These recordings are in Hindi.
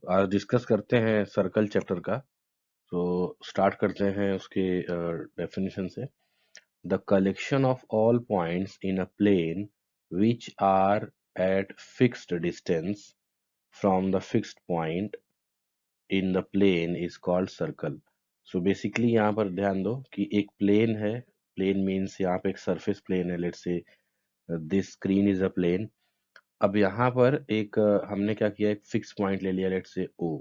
आज डिस्कस करते हैं सर्कल चैप्टर का। तो स्टार्ट करते हैं उसके डेफिनेशन से। The collection of all points in a plane which are at fixed distance from the fixed point in the plane is called circle. So basically यहाँ पर ध्यान दो कि एक प्लेन है। प्लेन मीन्स यहाँ पे एक सरफेस प्लेन है। Let's say this screen is a plane. अब यहाँ पर एक हमने क्या किया, एक फिक्स पॉइंट ले लिया, लेट्स से ओ।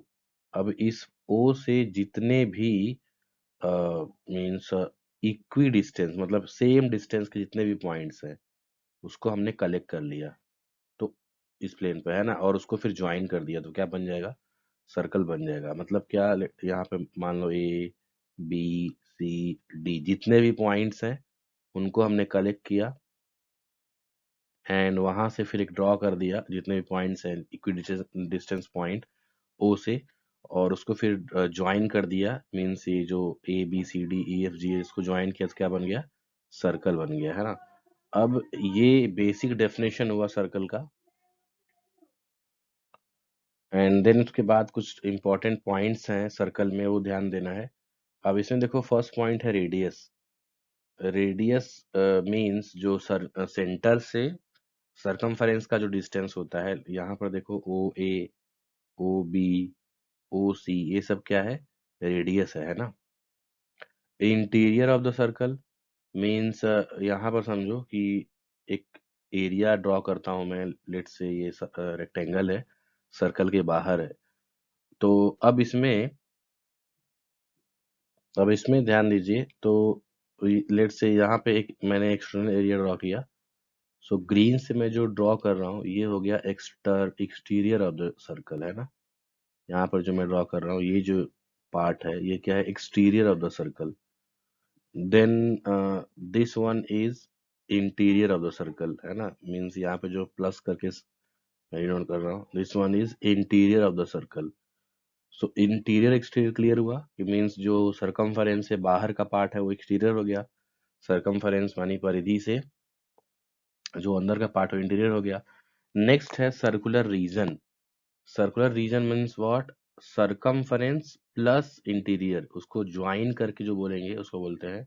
अब इस ओ से जितने भी मीन्स इक्वी डिस्टेंस, मतलब सेम डिस्टेंस के जितने भी पॉइंट्स हैं उसको हमने कलेक्ट कर लिया। तो इस प्लेन पे है ना, और उसको फिर ज्वाइन कर दिया तो क्या बन जाएगा, सर्कल बन जाएगा। मतलब क्या, यहाँ पे मान लो ए बी सी डी जितने भी पॉइंट्स हैं उनको हमने कलेक्ट किया एंड वहां से फिर एक ड्रॉ कर दिया जितने भी पॉइंट्स हैं इक्वी डिस्टेंस पॉइंट ओ से, और उसको फिर ज्वाइन कर दिया। मीन्स ये जो a B C d e f g है इसको ज्वाइन किया तो क्या बन गया, सर्कल बन गया, है ना। अब ये बेसिक डेफिनेशन हुआ सर्कल का। एंड देन उसके बाद कुछ इंपॉर्टेंट पॉइंट्स हैं सर्कल में, वो ध्यान देना है। अब इसमें देखो फर्स्ट पॉइंट है रेडियस। रेडियस मीन्स जो सेंटर से सरकमफेरेंस का जो डिस्टेंस होता है। यहाँ पर देखो ओ ए, ओ बी, ओ सी, ये सब क्या है, रेडियस है ना। Interior of the circle means यहाँ पर समझो कि एक एरिया ड्रॉ करता हूँ मैं। लेट से ये रेक्टेंगल है, सर्कल के बाहर है। तो अब इसमें ध्यान दीजिए। तो लेट से यहाँ पे एक मैंने एक्सटर्नल एरिया ड्रॉ किया। सो ग्रीन से मैं जो ड्रॉ कर रहा हूँ ये हो गया एक्सटीरियर ऑफ द सर्कल, है ना। यहाँ पर जो मैं ड्रॉ कर रहा हूँ ये जो पार्ट है ये क्या है, exterior of the circle. Then this one is interior of the circle, है ना। मीन्स यहाँ पे जो प्लस करके मैं नोट कर रहा हूँ, this one is interior of the circle. So interior exterior clear हुआ कि मीन्स जो सरकमफेरेंस से बाहर का पार्ट है वो एक्सटीरियर हो गया। सरकमफेरेंस मानी परिधि से जो अंदर का पार्ट है इंटीरियर हो गया। नेक्स्ट है circular region. Circular region means what, circumference plus interior, उसको ज्वाइन करके जो बोलेंगे उसको बोलते हैं,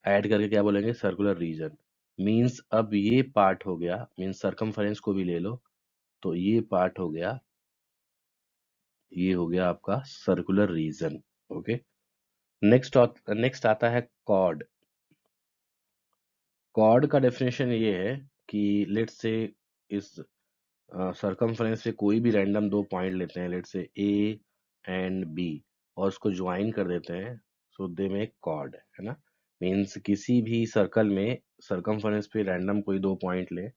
ऐड करके क्या बोलेंगे, सर्कुलर रीजन। मीन्स अब ये पार्ट हो गया, मीन्स सरकमफेरेंस को भी ले लो तो ये पार्ट हो गया, ये हो गया आपका सर्कुलर रीजन। ओके। नेक्स्ट आता है कॉर्ड। कॉर्ड का डेफिनेशन ये है कि लेट्स से इस सरकमफेरेंस से कोई भी रैंडम दो पॉइंट लेते हैं, let's say A and B, और उसको ज्वाइन कर देते हैं। सो दे मेक कॉर्ड, है ना। मीन्स किसी भी सर्कल में सरकमफेरेंस पे रैंडम कोई दो पॉइंट ले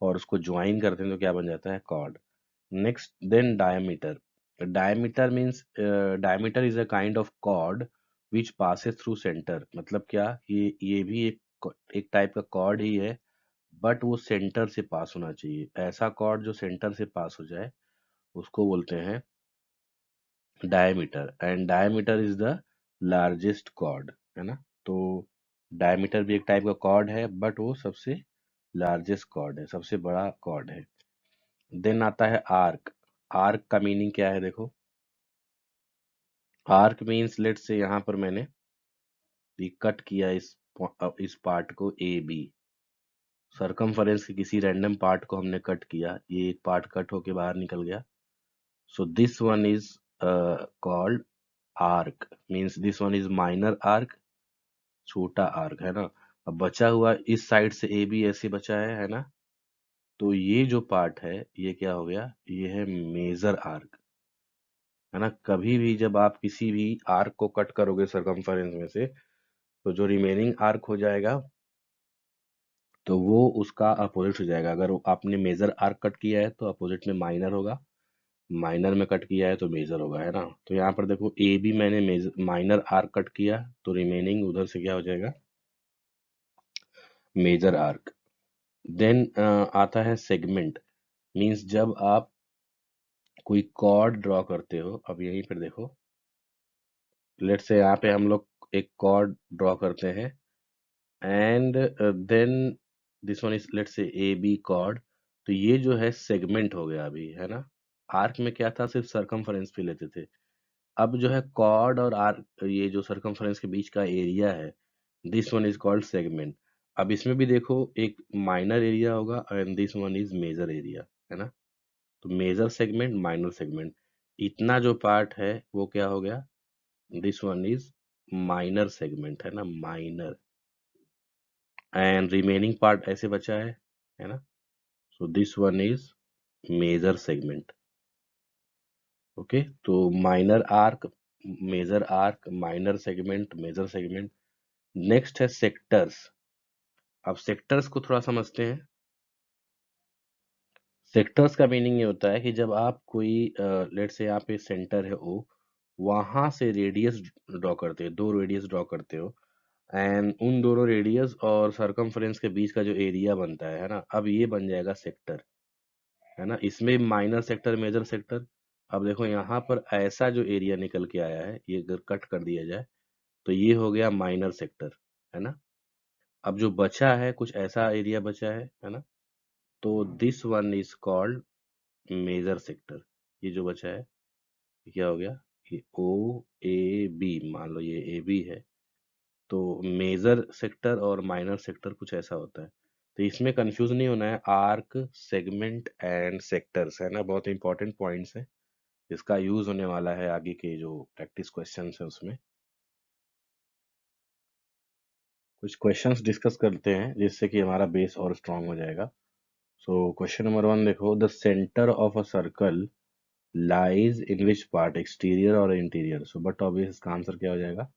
और उसको ज्वाइन करते हैं तो क्या बन जाता है, chord. Next then diameter. Diameter means diameter is a kind of chord which passes through centre. मतलब क्या, ये भी एक टाइप का कॉर्ड ही है, बट वो सेंटर से पास होना चाहिए। ऐसा कॉर्ड जो सेंटर से पास हो जाए उसको बोलते हैं diameter. And diameter is the largest chord, है ना। तो डायमीटर भी एक टाइप का कॉर्ड है, बट वो सबसे लार्जेस्ट कॉर्ड है, सबसे बड़ा कॉर्ड है। देन आता है आर्क। आर्क का मीनिंग क्या है देखो। आर्क मीन्स लेट से यहाँ पर मैंने कट किया इस पार्ट को ए बी, सरकमफेरेंस के किसी रैंडम पार्ट को हमने कट किया, ये एक पार्ट कट होके बाहर निकल गया। So this one is called arc, means this one is minor arc, छोटा आर्क, है ना। अब बचा हुआ इस साइड से ए बी ऐसे बचा है ना। तो ये जो पार्ट है ये क्या हो गया, ये है मेजर आर्क, है ना। कभी भी जब आप किसी भी आर्क को कट करोगे सरकमफेरेंस में से, तो जो रिमेनिंग आर्क हो जाएगा तो वो उसका अपोजिट हो जाएगा। अगर आपने मेजर आर्क कट किया है तो अपोजिट में माइनर होगा, माइनर में कट किया है तो मेजर होगा, है ना। तो यहाँ पर देखो ए बी मैंने माइनर आर्क कट किया तो रिमेनिंग उधर से क्या हो जाएगा, मेजर आर्क। देन आता है सेगमेंट। मींस जब आप कोई कॉर्ड ड्रॉ करते हो, अब यहीं पर देखो, लेट्स से यहाँ पे हम लोग एक कॉर्ड ड्रॉ करते हैं and then this one is let's say a B cord. तो ये जो है सेगमेंट हो गया अभी, है ना। आर्क में क्या था, सिर्फ सरकमफेरेंस पे लेते थे। अब जो है कॉर्ड और आर्क, ये जो सरकमफेरेंस के बीच का एरिया है, this one is called segment. अब इसमें भी देखो एक माइनर एरिया होगा and this one is major area, है ना। तो मेजर सेगमेंट, माइनर सेगमेंट, इतना जो पार्ट है वो क्या हो गया, this one is minor segment, है ना, माइनर। एंड रिमेनिंग पार्ट ऐसे बचा है ना। So this one is major segment. Okay, तो minor arc, major arc, minor segment, major segment. Next है सेक्टर्स। अब सेक्टर्स को थोड़ा समझते हैं। सेक्टर्स का मीनिंग ये होता है कि जब आप कोई लेट से यहाँ पे सेंटर है ओ, वहां से रेडियस ड्रॉ करते हो, दो रेडियस ड्रॉ करते हो, एंड उन दोनों रेडियस और सरकमफ्रेंस के बीच का जो एरिया बनता है ना, अब ये बन जाएगा सेक्टर, है ना। इसमें माइनर सेक्टर, मेजर सेक्टर। अब देखो यहाँ पर ऐसा जो एरिया निकल के आया है, ये अगर कट कर दिया जाए तो ये हो गया माइनर सेक्टर, है ना। अब जो बचा है, कुछ ऐसा एरिया बचा है ना, तो this one is called major sector. ये जो बचा है ये क्या हो गया, ये ओ ए बी, मान लो ये ए बी है। तो मेजर सेक्टर और माइनर सेक्टर कुछ ऐसा होता है। तो इसमें कंफ्यूज नहीं होना है, आर्क, सेगमेंट एंड सेक्टर्स, है ना, बहुत इंपॉर्टेंट पॉइंट्स है। इसका यूज होने वाला है आगे के जो प्रैक्टिस क्वेश्चंस है उसमें। कुछ क्वेश्चंस डिस्कस करते हैं जिससे कि हमारा बेस और स्ट्रांग हो जाएगा। सो क्वेश्चन नंबर 1 देखो, the centre of a circle lies in which part, exterior और इंटीरियर। सो बट ऑब्वियस इसका आंसर क्या हो जाएगा,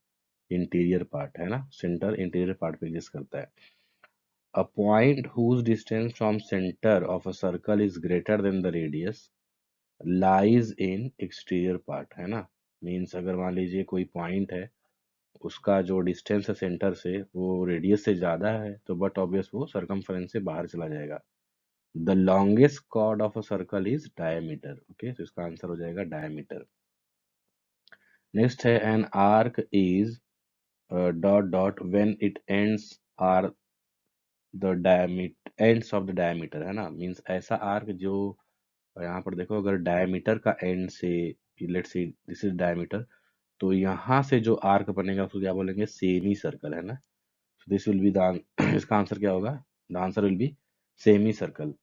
इंटीरियर पार्ट, है ना। सेंटर इंटीरियर पार्ट पे एग्जिस्ट करता है। A point whose distance from center of a circle is greater than the radius lies in exterior part, है ना। मीन्स अगर मान लीजिए कोई पॉइंट है, उसका जो डिस्टेंस है सेंटर से वो रेडियस से ज्यादा है, तो बट ऑब्वियस वो सरकमफेरेंस से बाहर चला जाएगा। The longest chord of a circle is diameter. Okay, तो इसका आंसर हो जाएगा डायमीटर। नेक्स्ट है, an arc is dot dot when it ends are the diameter, ends of the diameter, है ना। मीन्स ऐसा आर्क जो, यहाँ पर देखो अगर डायमीटर का एंड से, let's see this is diameter, तो यहाँ से जो आर्क बनेगा उसको क्या बोलेंगे, सेमी सर्कल, है ना। दिस विल बी द, इसका आंसर क्या होगा, the answer will be semi circle.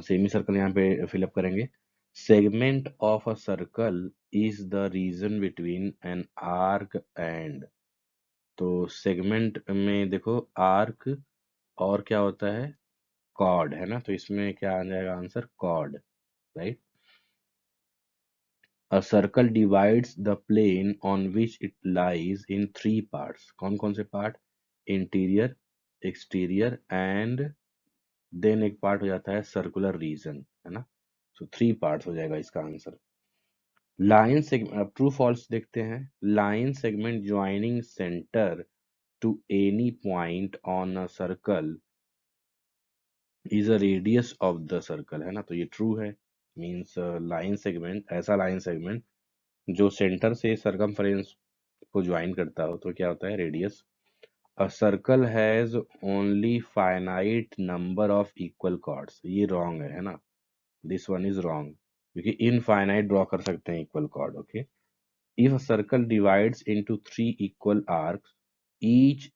Semi circle यहाँ पे फिलअप करेंगे। Segment of a circle is the region between an arc and. तो सेगमेंट में देखो आर्क और क्या होता है, कॉर्ड, है ना। तो इसमें क्या आ जाएगा answer, chord, right. A circle divides the plane on which it lies in three parts. कौन कौन से part, interior, exterior and then एक पार्ट हो जाता है सर्कुलर रीजन, है ना। सो थ्री पार्ट्स हो जाएगा इसका आंसर। लाइन सेगमेंट, अब ट्रू फॉल्स देखते हैं। Line segment joining centre to any point on a circle is a radius of the circle, है ना। तो ये ट्रू है। मीन्स लाइन सेगमेंट, ऐसा लाइन सेगमेंट जो सेंटर से सरकमफ्रेंस को ज्वाइन करता हो, तो क्या होता है, radius. A circle has only finite number of equal chords, ये रॉन्ग है ना। दिस वन इज रॉन्ग, क्योंकि इनफाइनाइट ड्रॉ कर सकते हैं equal chord. Okay, if a circle divides into three equal arcs, each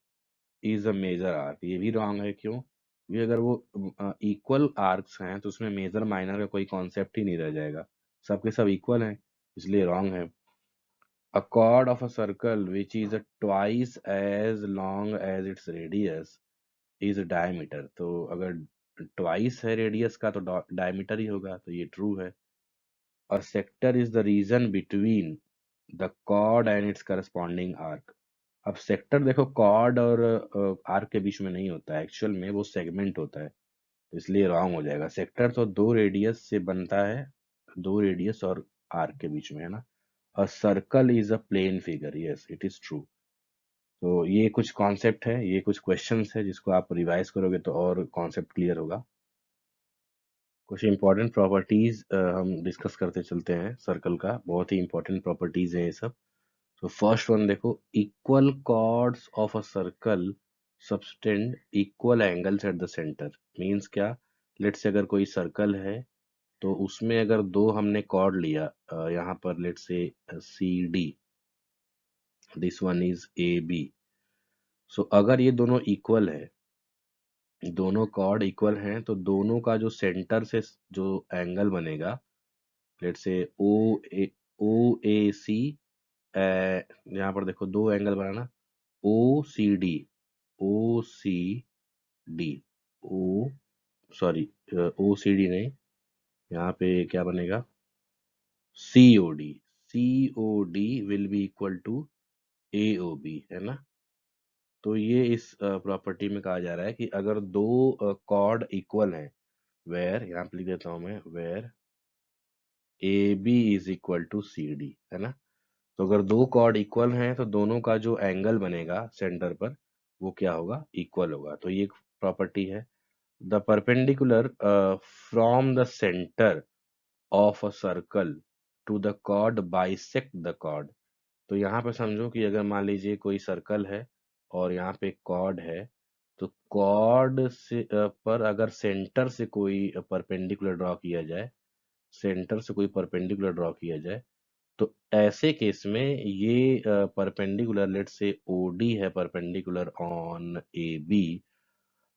is a major arc, ये भी रॉन्ग है। क्यों, क्योंकि अगर वो इक्वल आर्क्स हैं तो उसमें मेजर माइनर का कोई कॉन्सेप्ट ही नहीं रह जाएगा, सबके सब इक्वल हैं, इसलिए रॉन्ग है। A chord of a circle which is twice as long as its radius is diameter। तो अगर ट्वाइस है रेडियस का तो डायमीटर ही होगा, तो ये ट्रू है। और sector is the region between the chord and its corresponding arc. अब सेक्टर देखो कॉर्ड और आर्क के बीच में नहीं होता है, एक्चुअल में वो सेगमेंट होता है, इसलिए रॉन्ग हो जाएगा। सेक्टर तो दो रेडियस से बनता है, दो रेडियस और आर्क के बीच में, है ना। A circle is a plane figure, yes it is true. तो ये कुछ कॉन्सेप्ट है, ये कुछ क्वेश्चंस है जिसको आप रिवाइज करोगे तो और कॉन्सेप्ट क्लियर होगा। कुछ इंपॉर्टेंट प्रॉपर्टीज हम डिस्कस करते चलते हैं सर्कल का, बहुत ही इंपॉर्टेंट प्रॉपर्टीज है ये सब। तो फर्स्ट वन देखो, equal chords of a circle subtend equal angles at the centre. Means क्या, लेट्स से अगर कोई सर्कल है तो उसमें अगर दो हमने कॉर्ड लिया, यहाँ पर let say C D, this one is A B. सो अगर ये दोनों इक्वल है, दोनों कॉर्ड इक्वल हैं, तो दोनों का जो सेंटर से जो एंगल बनेगा, लेट से ओ ए सी, यहाँ पर देखो दो एंगल बनाना, O C D, O C D, O sorry, O C D नहीं, यहाँ पे क्या बनेगा, C O D, C O D will be equal to A O B, है ना। तो ये इस प्रॉपर्टी में कहा जा रहा है कि अगर दो कॉर्ड इक्वल हैं, वेयर, यहाँ पे लिख देता हूँ मैं, where a B is equal to c d, है ना। तो अगर दो कॉर्ड इक्वल हैं तो दोनों का जो एंगल बनेगा सेंटर पर, वो क्या होगा, इक्वल होगा। तो ये एक प्रॉपर्टी है। The perpendicular from the centre of a circle to the chord bisect the chord. तो यहाँ पे समझो कि अगर मान लीजिए कोई सर्कल है और यहाँ पे कॉर्ड है, तो कॉर्ड से पर अगर सेंटर से कोई परपेंडिकुलर ड्रॉ किया जाए, सेंटर से कोई परपेंडिकुलर ड्रॉ किया जाए, तो ऐसे केस में ये perpendicular, let say o d perpendicular on a B.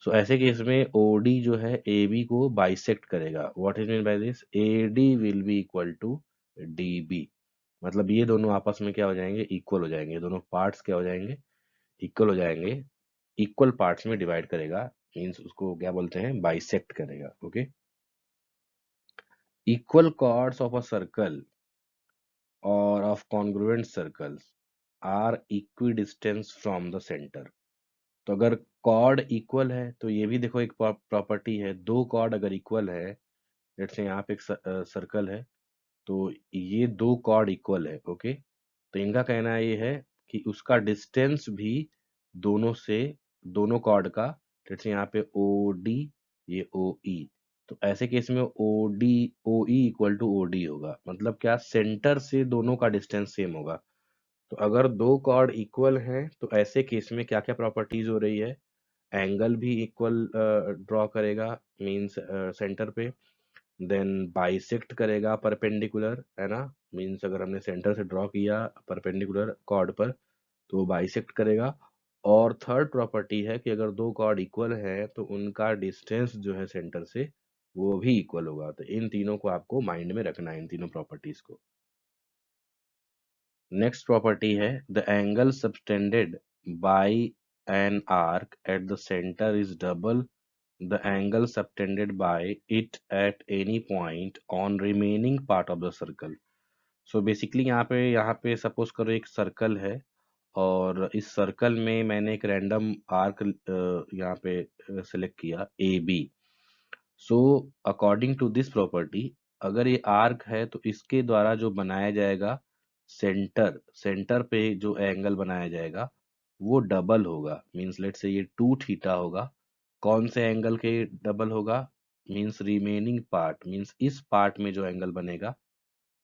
So ऐसे केस में ओडी जो है ए बी को बाइसेक्ट करेगा। What is mean by this, a d will be equal to d b. मतलब ये दोनों आपस में क्या हो जाएंगे, इक्वल हो जाएंगे। दोनों पार्ट्स क्या हो जाएंगे, इक्वल हो जाएंगे। इक्वल पार्ट्स में डिवाइड करेगा, मीन्स उसको क्या बोलते हैं, बाइसेक्ट करेगा। Okay. Equal chords of a circle और of congruent circles are equidistance from the centre. तो अगर कॉर्ड इक्वल है, तो ये भी देखो एक प्रॉपर्टी है, दो कॉर्ड अगर इक्वल है, लेट्स से यहाँ पे एक सर्कल है, तो ये दो कॉर्ड इक्वल है। ओके। तो इनका कहना ये है कि उसका डिस्टेंस भी दोनों से, दोनों कॉर्ड का, लेट्स से यहाँ पे ओ डी, ये ओ ई, तो ऐसे केस में O D, O E equal to O D होगा। मतलब क्या, सेंटर से दोनों का डिस्टेंस सेम होगा। तो अगर दो कॉर्ड इक्वल हैं तो ऐसे केस में क्या क्या प्रॉपर्टीज हो रही है, एंगल भी इक्वल ड्रॉ करेगा, मींस सेंटर पे, देन बाइसेक्ट करेगा परपेंडिकुलर, है ना। मींस अगर हमने सेंटर से ड्रॉ किया परपेंडिकुलर कॉर्ड पर, तो वो बाइसेक्ट करेगा। और थर्ड प्रॉपर्टी है कि अगर दो कॉर्ड इक्वल है तो उनका डिस्टेंस जो है सेंटर से, वो भी इक्वल होगा। तो इन तीनों को आपको माइंड में रखना है, इन तीनों प्रॉपर्टीज को। नेक्स्ट प्रॉपर्टी है, the angle subtended bye an arc eight the centre is double the angle subtended by it at any point on remaining part of the circle. So basically यहाँ पे सपोज करो एक सर्कल है, और इस सर्कल में मैंने एक रैंडम आर्क यहाँ पे सिलेक्ट किया a B. So according to this property, अगर ये आर्क है तो इसके द्वारा जो बनाया जाएगा सेंटर, सेंटर पे जो एंगल बनाया जाएगा वो डबल होगा। मींस लेट से ये टू थीटा होगा। कौन से एंगल के डबल होगा, मींस रिमेनिंग पार्ट, मींस इस पार्ट में जो एंगल बनेगा,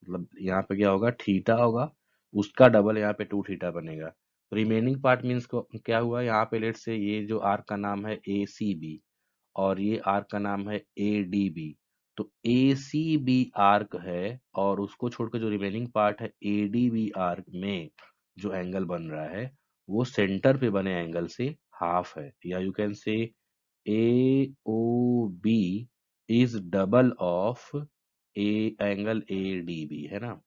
मतलब यहाँ पे क्या होगा, थीटा होगा, उसका डबल यहाँ पे टू थीटा बनेगा। रिमेनिंग पार्ट मींस क्या हुआ, यहाँ पे लेट से ये जो आर्क का नाम है ए सी बी, और ये आर्क का नाम है ए डी बी। तो ए सी बी आर्क है, और उसको छोड़कर जो रिमेनिंग पार्ट है ए डी बी आर्क में जो एंगल बन रहा है, वो सेंटर पे बने एंगल से हाफ है। या you can say a O B is double of a angle a D B, है ना।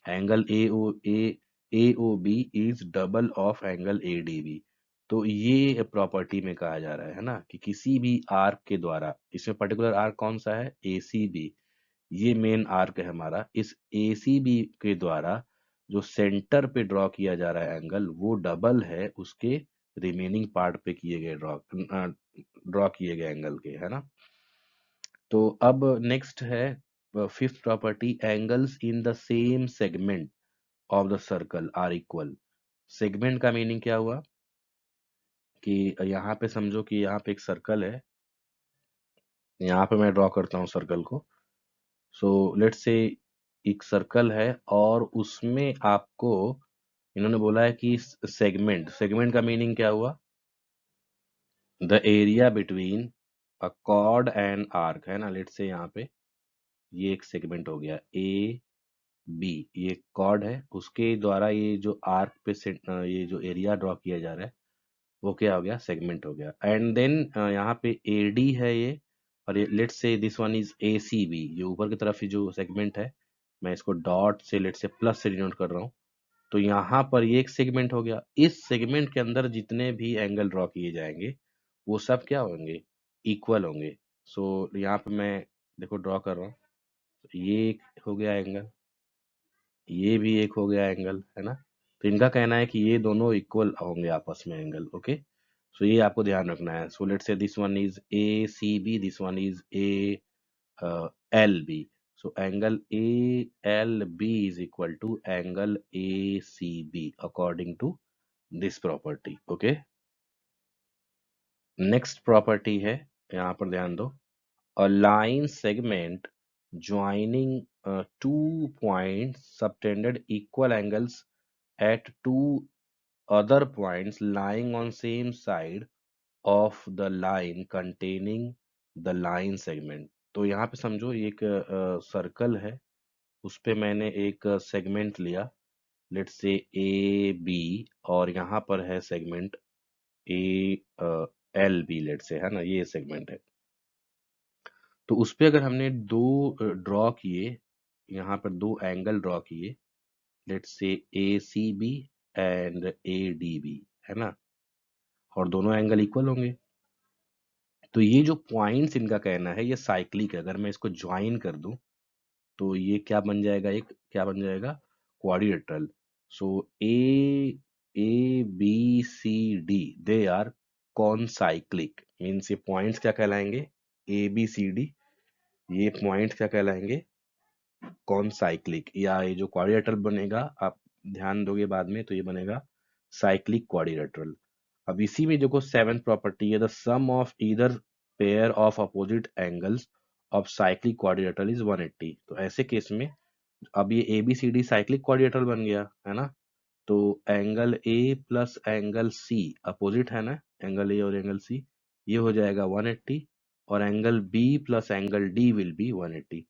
Angle A O B is double of angle a D b. तो ये प्रॉपर्टी में कहा जा रहा है ना, कि किसी भी आर्क के द्वारा, इसमें पर्टिकुलर आर्क कौन सा है, ए सी बी, ये मेन आर्क है हमारा। इस ए सी बी के द्वारा जो सेंटर पे ड्रॉ किया जा रहा है एंगल, वो डबल है उसके रिमेनिंग पार्ट पे किए गए ड्रॉ किए गए एंगल के, है ना। तो अब नेक्स्ट है fifth property, angles in the same segment of the circle are equal. Segment का मीनिंग क्या हुआ, कि यहाँ पे समझो कि यहाँ पे एक सर्कल है, यहाँ पे मैं ड्रॉ करता हूँ सर्कल को। सो लेट्स से एक सर्कल है, और उसमें आपको इन्होंने बोला है कि सेगमेंट, सेगमेंट का मीनिंग क्या हुआ, the area between a cord and arc, है ना। लेट्स से यहाँ पे ये एक सेगमेंट हो गया ए बी, ये कॉर्ड है, उसके द्वारा ये जो आर्क पे ये जो एरिया ड्रॉ किया जा रहा है वो क्या हो गया, सेगमेंट हो गया। एंड देन यहाँ पे ए डी है ये, और ये let's say this one is A C b, ये ऊपर की तरफ ही जो सेगमेंट है, मैं इसको डॉट से लेट्स से प्लस से डिनोट कर रहा हूँ। तो यहाँ पर ये एक सेगमेंट हो गया, इस सेगमेंट के अंदर जितने भी एंगल ड्रॉ किए जाएंगे वो सब क्या होंगे, इक्वल होंगे। सो यहाँ पे मैं देखो ड्रॉ कर रहा हूँ, ये एक हो गया एंगल, ये भी एक हो गया एंगल, है ना। तो इनका कहना है कि ये दोनों इक्वल होंगे आपस में एंगल, ओके। सो ये आपको ध्यान रखना है। So let's say this one is A C b, this one is a l b. So angle a l b is equal to angle A C b according to this property, okay. Next property है, यहाँ पर ध्यान दो, a line segment joining two points subtended equal angles at two other points lying on same side of the line containing the line segment। तो यहाँ पे समझो ये एक सर्कल है, उस पे मैंने एक सेगमेंट लिया, लेट्स से ए बी, और यहाँ पर है segment a l b, let's say, है ना, ये सेगमेंट है। तो उस पे अगर हमने दो ड्रॉ किए, यहाँ पर दो एंगल ड्रॉ किए, let's say a C b and a D B, है ना, और दोनों एंगल इक्वल होंगे। तो ये जो पॉइंट्स इनका कहना है ये साइक्लिक है, अगर मैं इसको ज्वाइन कर दूं तो ये क्या बन जाएगा, एक क्या बन जाएगा, quadrilateral. So A A B C D they are concyclic, means ये पॉइंट्स क्या कहलाएंगे, ए बी सी डी, ये पॉइंट्स क्या कहलाएंगे, कौन साइक्लिक, या ये जो क्वाड्रिलेटरल बनेगा आप ध्यान दोगे बाद में, तो ये बनेगा साइक्लिक क्वाड्रिलेटरल। अब इसी में देखो सेवेंथ प्रॉपर्टी है, the sum of either pair of opposite angles of cyclic quadrilateral is 180। तो ऐसे केस में अब ये a B C d cyclic quadrilateral बन गया, है ना। तो angle a plus angle c opposite है ना, एंगल ए और एंगल सी, ये हो जाएगा 180, और angle b plus angle d will be 180।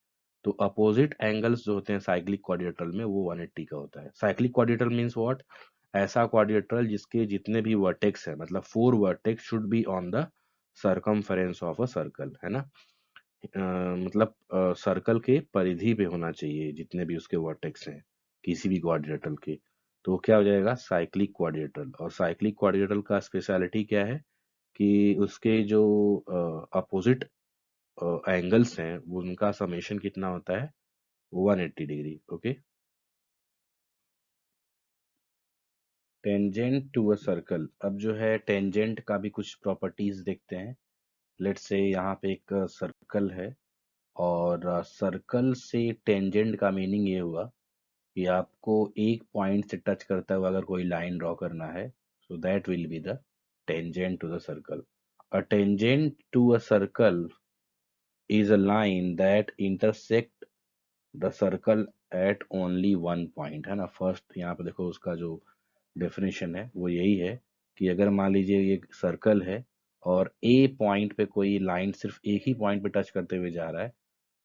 तो अपोजिट एंगल्स जो होते हैं साइक्लिक क्वाड्रिलेटरल में वो 180 का होता है। साइक्लिक क्वाड्रिलेटरल मींस व्हाट, ऐसा क्वाड्रिलेटरल जिसके जितने भी वर्टेक्स है, मतलब 4 vertex should be on the circumference of a circle, है ना। मतलब सर्कल के परिधि पे होना चाहिए जितने भी उसके वर्टेक्स हैं किसी भी क्वाड्रिलेटरल के, तो वो क्या हो जाएगा, साइक्लिक क्वाड्रिलेटरल। और साइक्लिक क्वाड्रिलेटरल का स्पेशलिटी क्या है कि उसके जो अपोजिट एंगल्स हैं वो उनका समेशन कितना होता है, 180 degree, okay. Tangent to a circle, अब जो है टेंजेंट का भी कुछ प्रॉपर्टीज देखते हैं। लेट्स से यहाँ पे एक सर्कल है, और सर्कल से टेंजेंट का मीनिंग ये हुआ कि आपको एक पॉइंट से टच करता हुआ अगर कोई लाइन ड्रॉ करना है, so that will be the tangent to the circle. A tangent to a circle is a line that intersect the circle at only one point, है ना। फर्स्ट यहाँ पे देखो उसका जो डेफिनेशन है वो यही है कि अगर मान लीजिए ये सर्कल है और ए पॉइंट पे कोई लाइन सिर्फ एक ही पॉइंट पे टच करते हुए जा रहा है,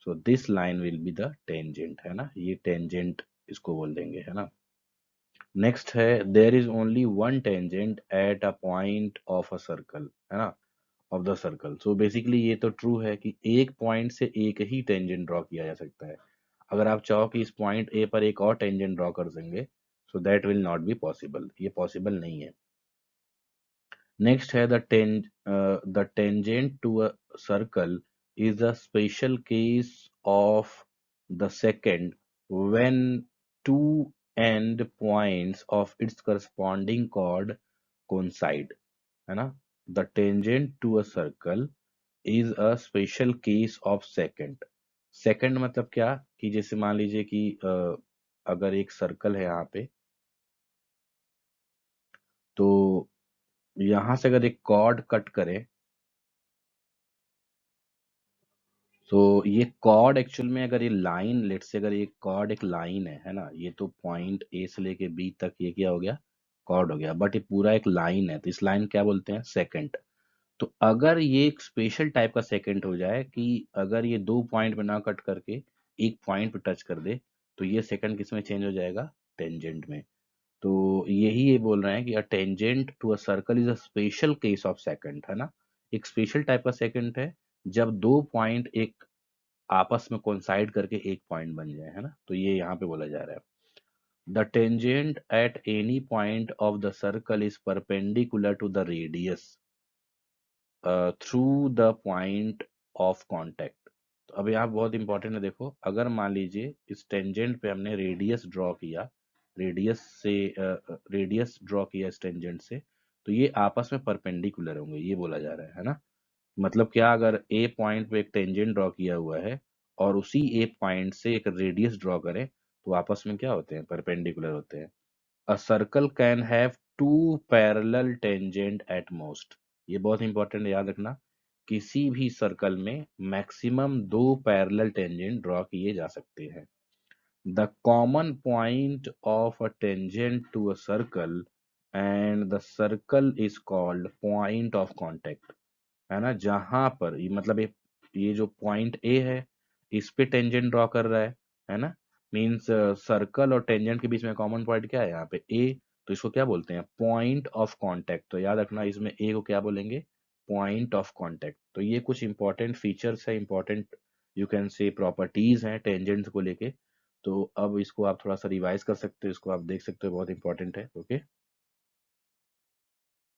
so this line will be the tangent, है ना, ये टेंजेंट इसको बोल देंगे, है ना। नेक्स्ट है there is only one tangent at a point of a circle, है ना, of the circle. So basically ये तो ट्रू है कि एक पॉइंट से एक ही टेंजेंट ड्रॉ किया जा सकता है। अगर आप चाहो कि इस पॉइंट ए पर एक और टेंजेंट ड्रॉ कर देंगे, so that will not be possible, ये पॉसिबल नहीं है। नेक्स्ट है the tangent to a circle is a special case of the secant when two end points of its corresponding chord coincide, है ना। The tangent to a circle is a special case of secant. Secant मतलब क्या, कि जैसे मान लीजिए कि अगर एक सर्कल है यहाँ पे, तो यहाँ से अगर एक कॉर्ड कट करें, तो ये कॉर्ड एक्चुअल में अगर ये लाइन, लेट से अगर ये कॉर्ड एक लाइन है ना, ये तो पॉइंट ए से लेके बी तक ये क्या हो गया, कॉर्ड हो गया, बट ये पूरा एक लाइन है, तो इस लाइन क्या बोलते हैं, सेकंड। तो अगर ये एक स्पेशल टाइप का सेकंड हो जाए कि अगर ये दो पॉइंट पे ना कट करके एक पॉइंट पे टच कर दे तो ये सेकंड किस में चेंज हो जाएगा, टेंजेंट में। तो यही ये बोल रहे हैं कि a tangent to a circle is a special case of secant, है ना। एक स्पेशल टाइप का सेकंड है जब दो पॉइंट एक आपस में कोइंसाइड करके एक पॉइंट बन जाए, है ना। तो ये यहाँ पे बोला जा रहा है the tangent at any point of the circle is perpendicular to the radius through the point of contact. तो अब यहाँ बहुत इंपॉर्टेंट है, देखो अगर मान लीजिए इस टेंजेंट पे हमने रेडियस ड्रॉ किया, रेडियस ड्रॉ किया इस टेंजेंट से, तो ये आपस में परपेंडिकुलर होंगे, ये बोला जा रहा है ना। मतलब क्या, अगर ए पॉइंट पे एक टेंजेंट ड्रॉ किया हुआ है और उसी ए पॉइंट से एक रेडियस ड्रॉ करें तो आपस में क्या होते हैं, परपेंडिकुलर होते हैं। A circle can have two parallel tangent at most। ये बहुत इंपॉर्टेंट है, याद रखना। किसी भी सर्कल में मैक्सिमम दो पैरेलल टेंजेंट ड्रॉ किए जा सकते हैं। The common point of a tangent to a circle and the circle is called point of contact, है ना। जहां पर ये मतलब ये जो पॉइंट ए है इस पे टेंजेंट ड्रॉ कर रहा है ना। मींस सर्कल और टेंजेंट के बीच में कॉमन पॉइंट क्या है यहाँ पे, ए। तो इसको क्या बोलते हैं, पॉइंट ऑफ कांटेक्ट। तो याद रखना इसमें ए को क्या बोलेंगे, पॉइंट ऑफ कांटेक्ट। तो ये कुछ इंपॉर्टेंट फीचर्स है, इंपॉर्टेंट यू कैन से प्रॉपर्टीज हैं टेंजेंट्स को लेके। तो अब इसको आप थोड़ा सा रिवाइज कर सकते हो, इसको आप देख सकते हो, बहुत इंपॉर्टेंट है। ओके,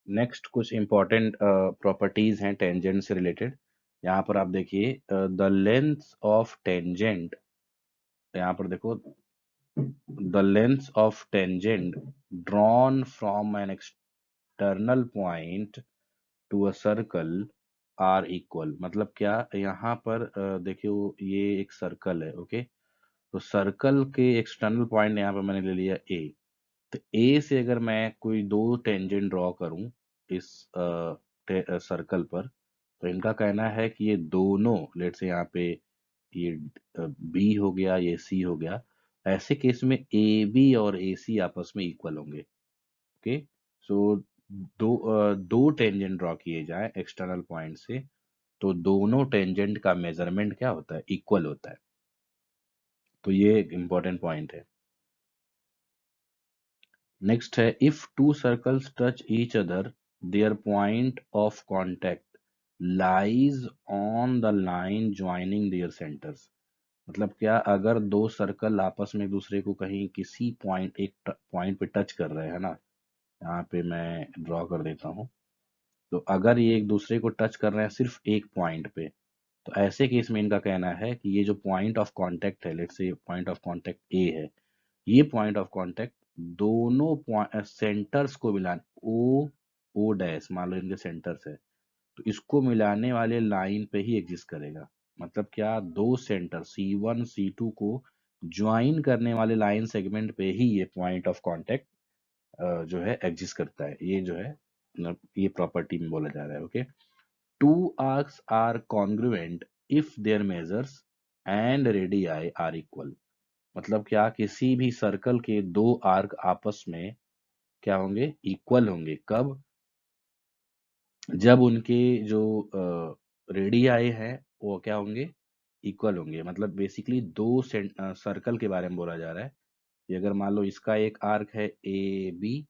नेक्स्ट कुछ इंपॉर्टेंट प्रॉपर्टीज हैं टेंजेंट से रिलेटेड। यहाँ पर आप देखिए द लेंथ ऑफ टेंजेंट, यहाँ पर देखो the length of tangent drawn from an external point to a circle are equal. मतलब क्या, यहाँ पर देखियो ये एक सर्कल है, ओके। तो सर्कल के एक्सटर्नल पॉइंट यहाँ पर मैंने ले लिया ए। तो ए से अगर मैं कोई दो टेंजेंट ड्रॉ करूं इस सर्कल पर, तो इनका कहना है कि ये दोनों, लेट से यहाँ पे ये बी हो गया, ये सी हो गया, ऐसे केस में ए बी और ए सी आपस में इक्वल होंगे। ओके, सो दो टेंजेंट ड्रॉ किए जाए एक्सटर्नल पॉइंट से तो दोनों टेंजेंट का मेजरमेंट क्या होता है, इक्वल होता है। तो ये एक इम्पोर्टेंट पॉइंट है। नेक्स्ट है if two circles touch each other their point of contact lies on the line joining there centres. मतलब क्या, अगर दो सर्कल आपस में एक दूसरे को कहीं किसी पॉइंट, एक पॉइंट पे टच कर रहे हैं ना, यहाँ पे मैं ड्रॉ कर देता हूँ। तो अगर ये एक दूसरे को टच कर रहे हैं सिर्फ एक पॉइंट पे, तो ऐसे केस में इनका कहना है कि ये जो पॉइंट ऑफ कांटेक्ट है, let's say point of contact A है, ये पॉइंट ऑफ कांटेक्ट दोनों सेंटर्स को मिलाने, ओ डैश मान लो इनके सेंटर्स है, तो इसको मिलाने वाले लाइन पे ही एग्जिस्ट करेगा। मतलब क्या, दो सेंटर C1 C2 को ज्वाइन करने वाले लाइन सेगमेंट पे ही ये पॉइंट ऑफ कांटेक्ट जो है एग्जिस्ट करता है। ये जो है मतलब ये प्रॉपर्टी में बोला जा रहा है। Okay, two arcs are congruent if their measures and radii are equal. मतलब क्या, किसी भी सर्कल के दो आर्क आपस में क्या होंगे, इक्वल होंगे। कब, जब उनके जो रेडियाई है वो क्या होंगे, इक्वल होंगे। मतलब बेसिकली दो सर्कल के बारे में बोला जा रहा है कि अगर मान लो इसका एक आर्क है ए बी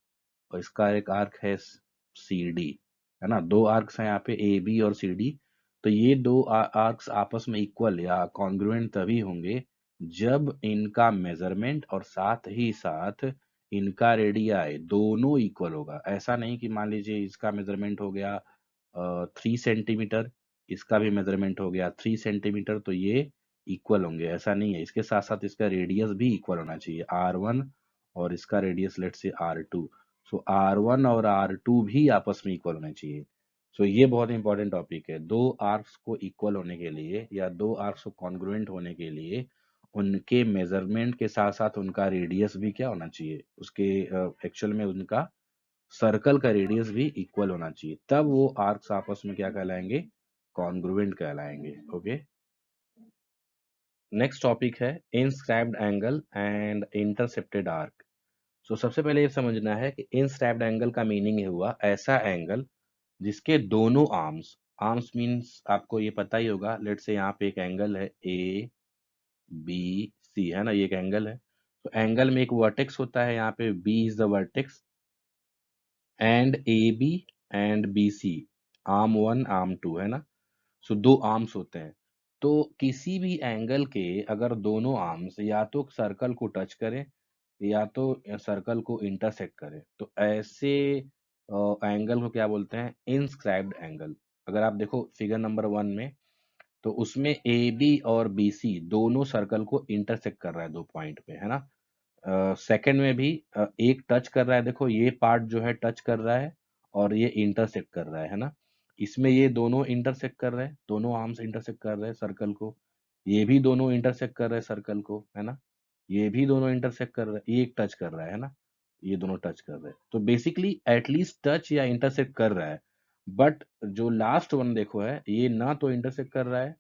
और इसका एक आर्क है सी डी, है ना। दो आर्क्स हैं यहाँ पे ए बी और सी डी। तो ये दो आर्क्स आपस में इक्वल या कॉन्ग्रुएंट तभी होंगे जब इनका मेजरमेंट और साथ ही साथ इनका रेडियाई दोनों इक्वल होगा। ऐसा नहीं कि मान लीजिए इसका मेजरमेंट हो गया 3 सेंटीमीटर, इसका भी मेजरमेंट हो गया 3 सेंटीमीटर, तो ये इक्वल होंगे, ऐसा नहीं है। इसके साथ साथ इसका रेडियस भी इक्वल होना चाहिए, R1 और इसका रेडियस लेट से R2। सो R1 और R2 भी आपस में इक्वल होने चाहिए। सो ये बहुत इंपॉर्टेंट टॉपिक है। दो आर्क्स को इक्वल होने के लिए या दो आर्क्स को कॉन्ग्रुएंट होने के लिए उनके मेजरमेंट के साथ साथ उनका रेडियस भी क्या होना चाहिए, उसके एक्चुअल में उनका सर्कल का रेडियस भी इक्वल होना चाहिए, तब वो आर्क्स आपस में क्या कहलाएंगे, कॉन्ग्रुएंट कहलाएंगे। ओके, नेक्स्ट टॉपिक है inscribed angle and intercepted arc. So सबसे पहले ये समझना है कि इंस्क्राइब्ड एंगल का मीनिंग हुआ ऐसा एंगल जिसके दोनों आर्म्स, आर्म्स मीन्स आपको ये पता ही होगा, लेट से यहाँ पे एक एंगल है ए बी सी, है ना, ये एक एंगल है। तो एंगल में एक वर्टेक्स होता है, यहाँ पे B is the vertex, and A B and B C, arm one arm two, है ना। सो दो आर्म्स होते हैं। तो किसी भी एंगल के अगर दोनों आर्म्स या तो सर्कल को टच करें या तो सर्कल को इंटरसेक्ट करें, तो ऐसे एंगल को क्या बोलते हैं, इंस्क्राइब्ड एंगल। अगर आप देखो फिगर नंबर 1 में, तो उसमें ए बी और बी सी दोनों सर्कल को इंटरसेक्ट कर रहा है 2 पॉइंट पे, है ना। सेकंड में भी एक टच कर रहा है, देखो ये पार्ट जो है टच कर रहा है और ये इंटरसेक्ट कर रहा है ना। इसमें ये दोनों इंटरसेक्ट कर रहे हैं, दोनों आर्म्स इंटरसेक्ट कर रहे हैं सर्कल को। ये भी दोनों इंटरसेक्ट कर रहे हैं सर्कल को, है ना। ये भी दोनों इंटरसेक्ट कर रहे हैं, ये एक टच कर रहा है ना। ये दोनों टच कर रहे हैं, तो बेसिकली एटलीस्ट टच या इंटरसेक्ट कर रहा है। बट जो लास्ट वन देखो है, ये ना तो इंटरसेक्ट कर रहा है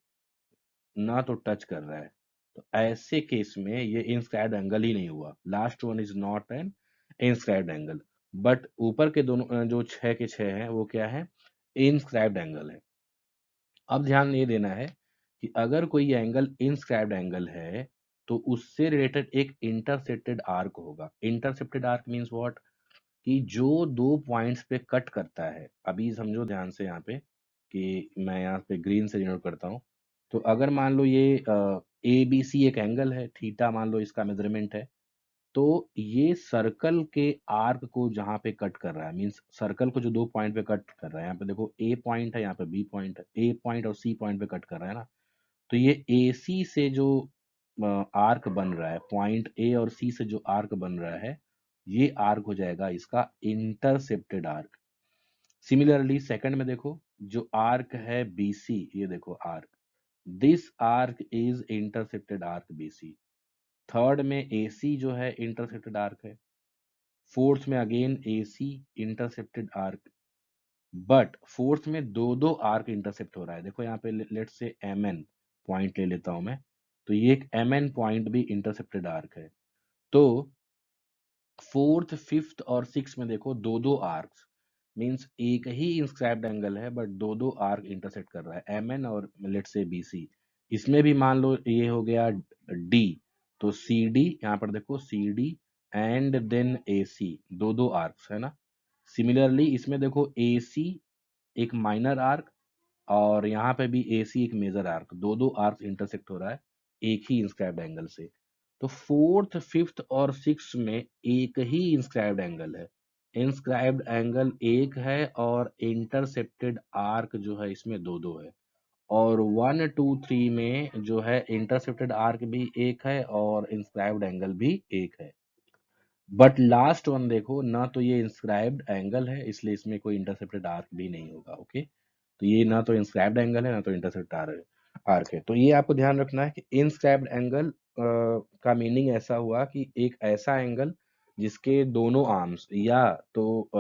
ना तो टच कर रहा है। तो ऐसे केस में ये इंस्क्राइब्ड एंगल ही नहीं हुआ। Last one is not an inscribed angle. But ऊपर के दोनों जो 6 के 6 हैं वो क्या है, इंस्क्राइब्ड एंगल है। अब ध्यान ये देना है कि अगर कोई एंगल इंस्क्राइब्ड एंगल है तो उससे रिलेटेड एक इंटरसेप्टेड आर्क होगा। इंटरसेप्टेड आर्क मींस व्हाट, कि जो दो पॉइंट्स पे कट करता है। अभी समझो ध्यान से यहाँ पे, कि मैं यहाँ पे ग्रीन से डिनोट करता हूँ। तो अगर मान लो ये ए बी सी एक एंगल है, थीटा मान लो इसका मेजरमेंट है, तो ये सर्कल के आर्क को जहाँ पे कट कर रहा है, मींस सर्कल को जो दो पॉइंट पे कट कर रहा है, यहाँ पे देखो ए पॉइंट है, यहाँ पे बी पॉइंट है, ए पॉइंट और सी पॉइंट पे कट कर रहा है ना। तो ये ए सी से जो आर्क बन रहा है, पॉइंट ए और सी से जो आर्क बन रहा है, ये आर्क हो जाएगा इसका इंटरसेप्टेड आर्क। सिमिलरली सेकंड में देखो, जो आर्क है बी सी, ये देखो arc, this arc is intercepted arc B C. Third में ए सी जो है इंटरसेप्टेड आर्क है। फोर्थ में again A C intercepted arc. But fourth में दो दो आर्क इंटरसेप्ट हो रहा है, देखो यहाँ पे let's say M N point ले लेता हूं मैं। तो ये एक एम एन पॉइंट भी इंटरसेप्टेड आर्क है। तो फोर्थ फिफ्थ और सिक्स में देखो दो दो आर्क्स, मींस एक ही इंस्क्राइब्ड एंगल है बट दो दो आर्क इंटरसेक्ट कर रहा है, एम एन और लेट्स से बी सी। इसमें भी मान लो ये हो गया डी, तो सी डी, यहाँ पर देखो सी डी एंड देन ए सी, दो दो आर्क्स है ना। सिमिलरली इसमें देखो ए सी एक माइनर आर्क और यहाँ पे भी ए सी एक मेजर आर्क, दो दो आर्क इंटरसेक्ट हो रहा है एक ही इंस्क्राइब्ड एंगल से। तो फोर्थ फिफ्थ और सिक्स में एक ही इंस्क्राइब्ड एंगल है। इंस्क्राइब्ड एंगल एक है और इंटरसेप्टेड आर्क जो है इसमें दो दो है। और 1 2 3 में जो है इंटरसेप्टेड आर्क भी एक है और इंस्क्राइब्ड एंगल भी एक है। बट लास्ट वन देखो ना, तो ये इंस्क्राइब्ड एंगल है इसलिए इसमें कोई इंटरसेप्टेड आर्क भी नहीं होगा। ओके, तो ये ना तो इंस्क्राइब्ड एंगल है ना तो इंटरसेप्ट आर्क है। तो ये आपको ध्यान रखना है कि इंस्क्राइब्ड एंगल का मीनिंग ऐसा हुआ कि एक ऐसा एंगल जिसके दोनों आर्म्स या तो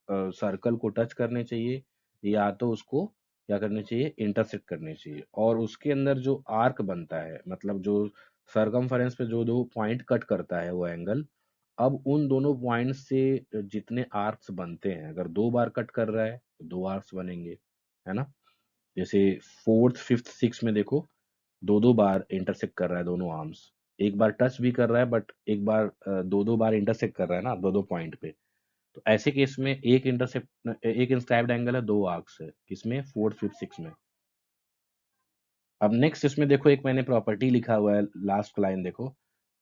सर्कल को टच करने चाहिए या तो उसको क्या करने चाहिए, इंटरसेक्ट करने चाहिए। और उसके अंदर जो आर्क बनता है, मतलब जो सरकमफेरेंस पे जो दो पॉइंट कट करता है वो एंगल, अब उन दोनों पॉइंट से जितने आर्क्स बनते हैं, अगर दो बार कट कर रहा है तो दो आर्क्स बनेंगे, है ना। जैसे फोर्थ फिफ्थ सिक्स में देखो दो दो बार इंटरसेक्ट कर रहा है दोनों आर्म्स, एक बार टच भी कर रहा है बट एक बार दो दो बार इंटरसेक्ट कर रहा है ना दो दो पॉइंट पे। तो ऐसे केस में एक इंस्क्राइब्ड एंगल है, दो आर्क्स है, किसमें, फोर्थ फिफ्थ सिक्स में। अब नेक्स्ट इसमें देखो एक मैंने प्रॉपर्टी लिखा हुआ है, लास्ट लाइन देखो,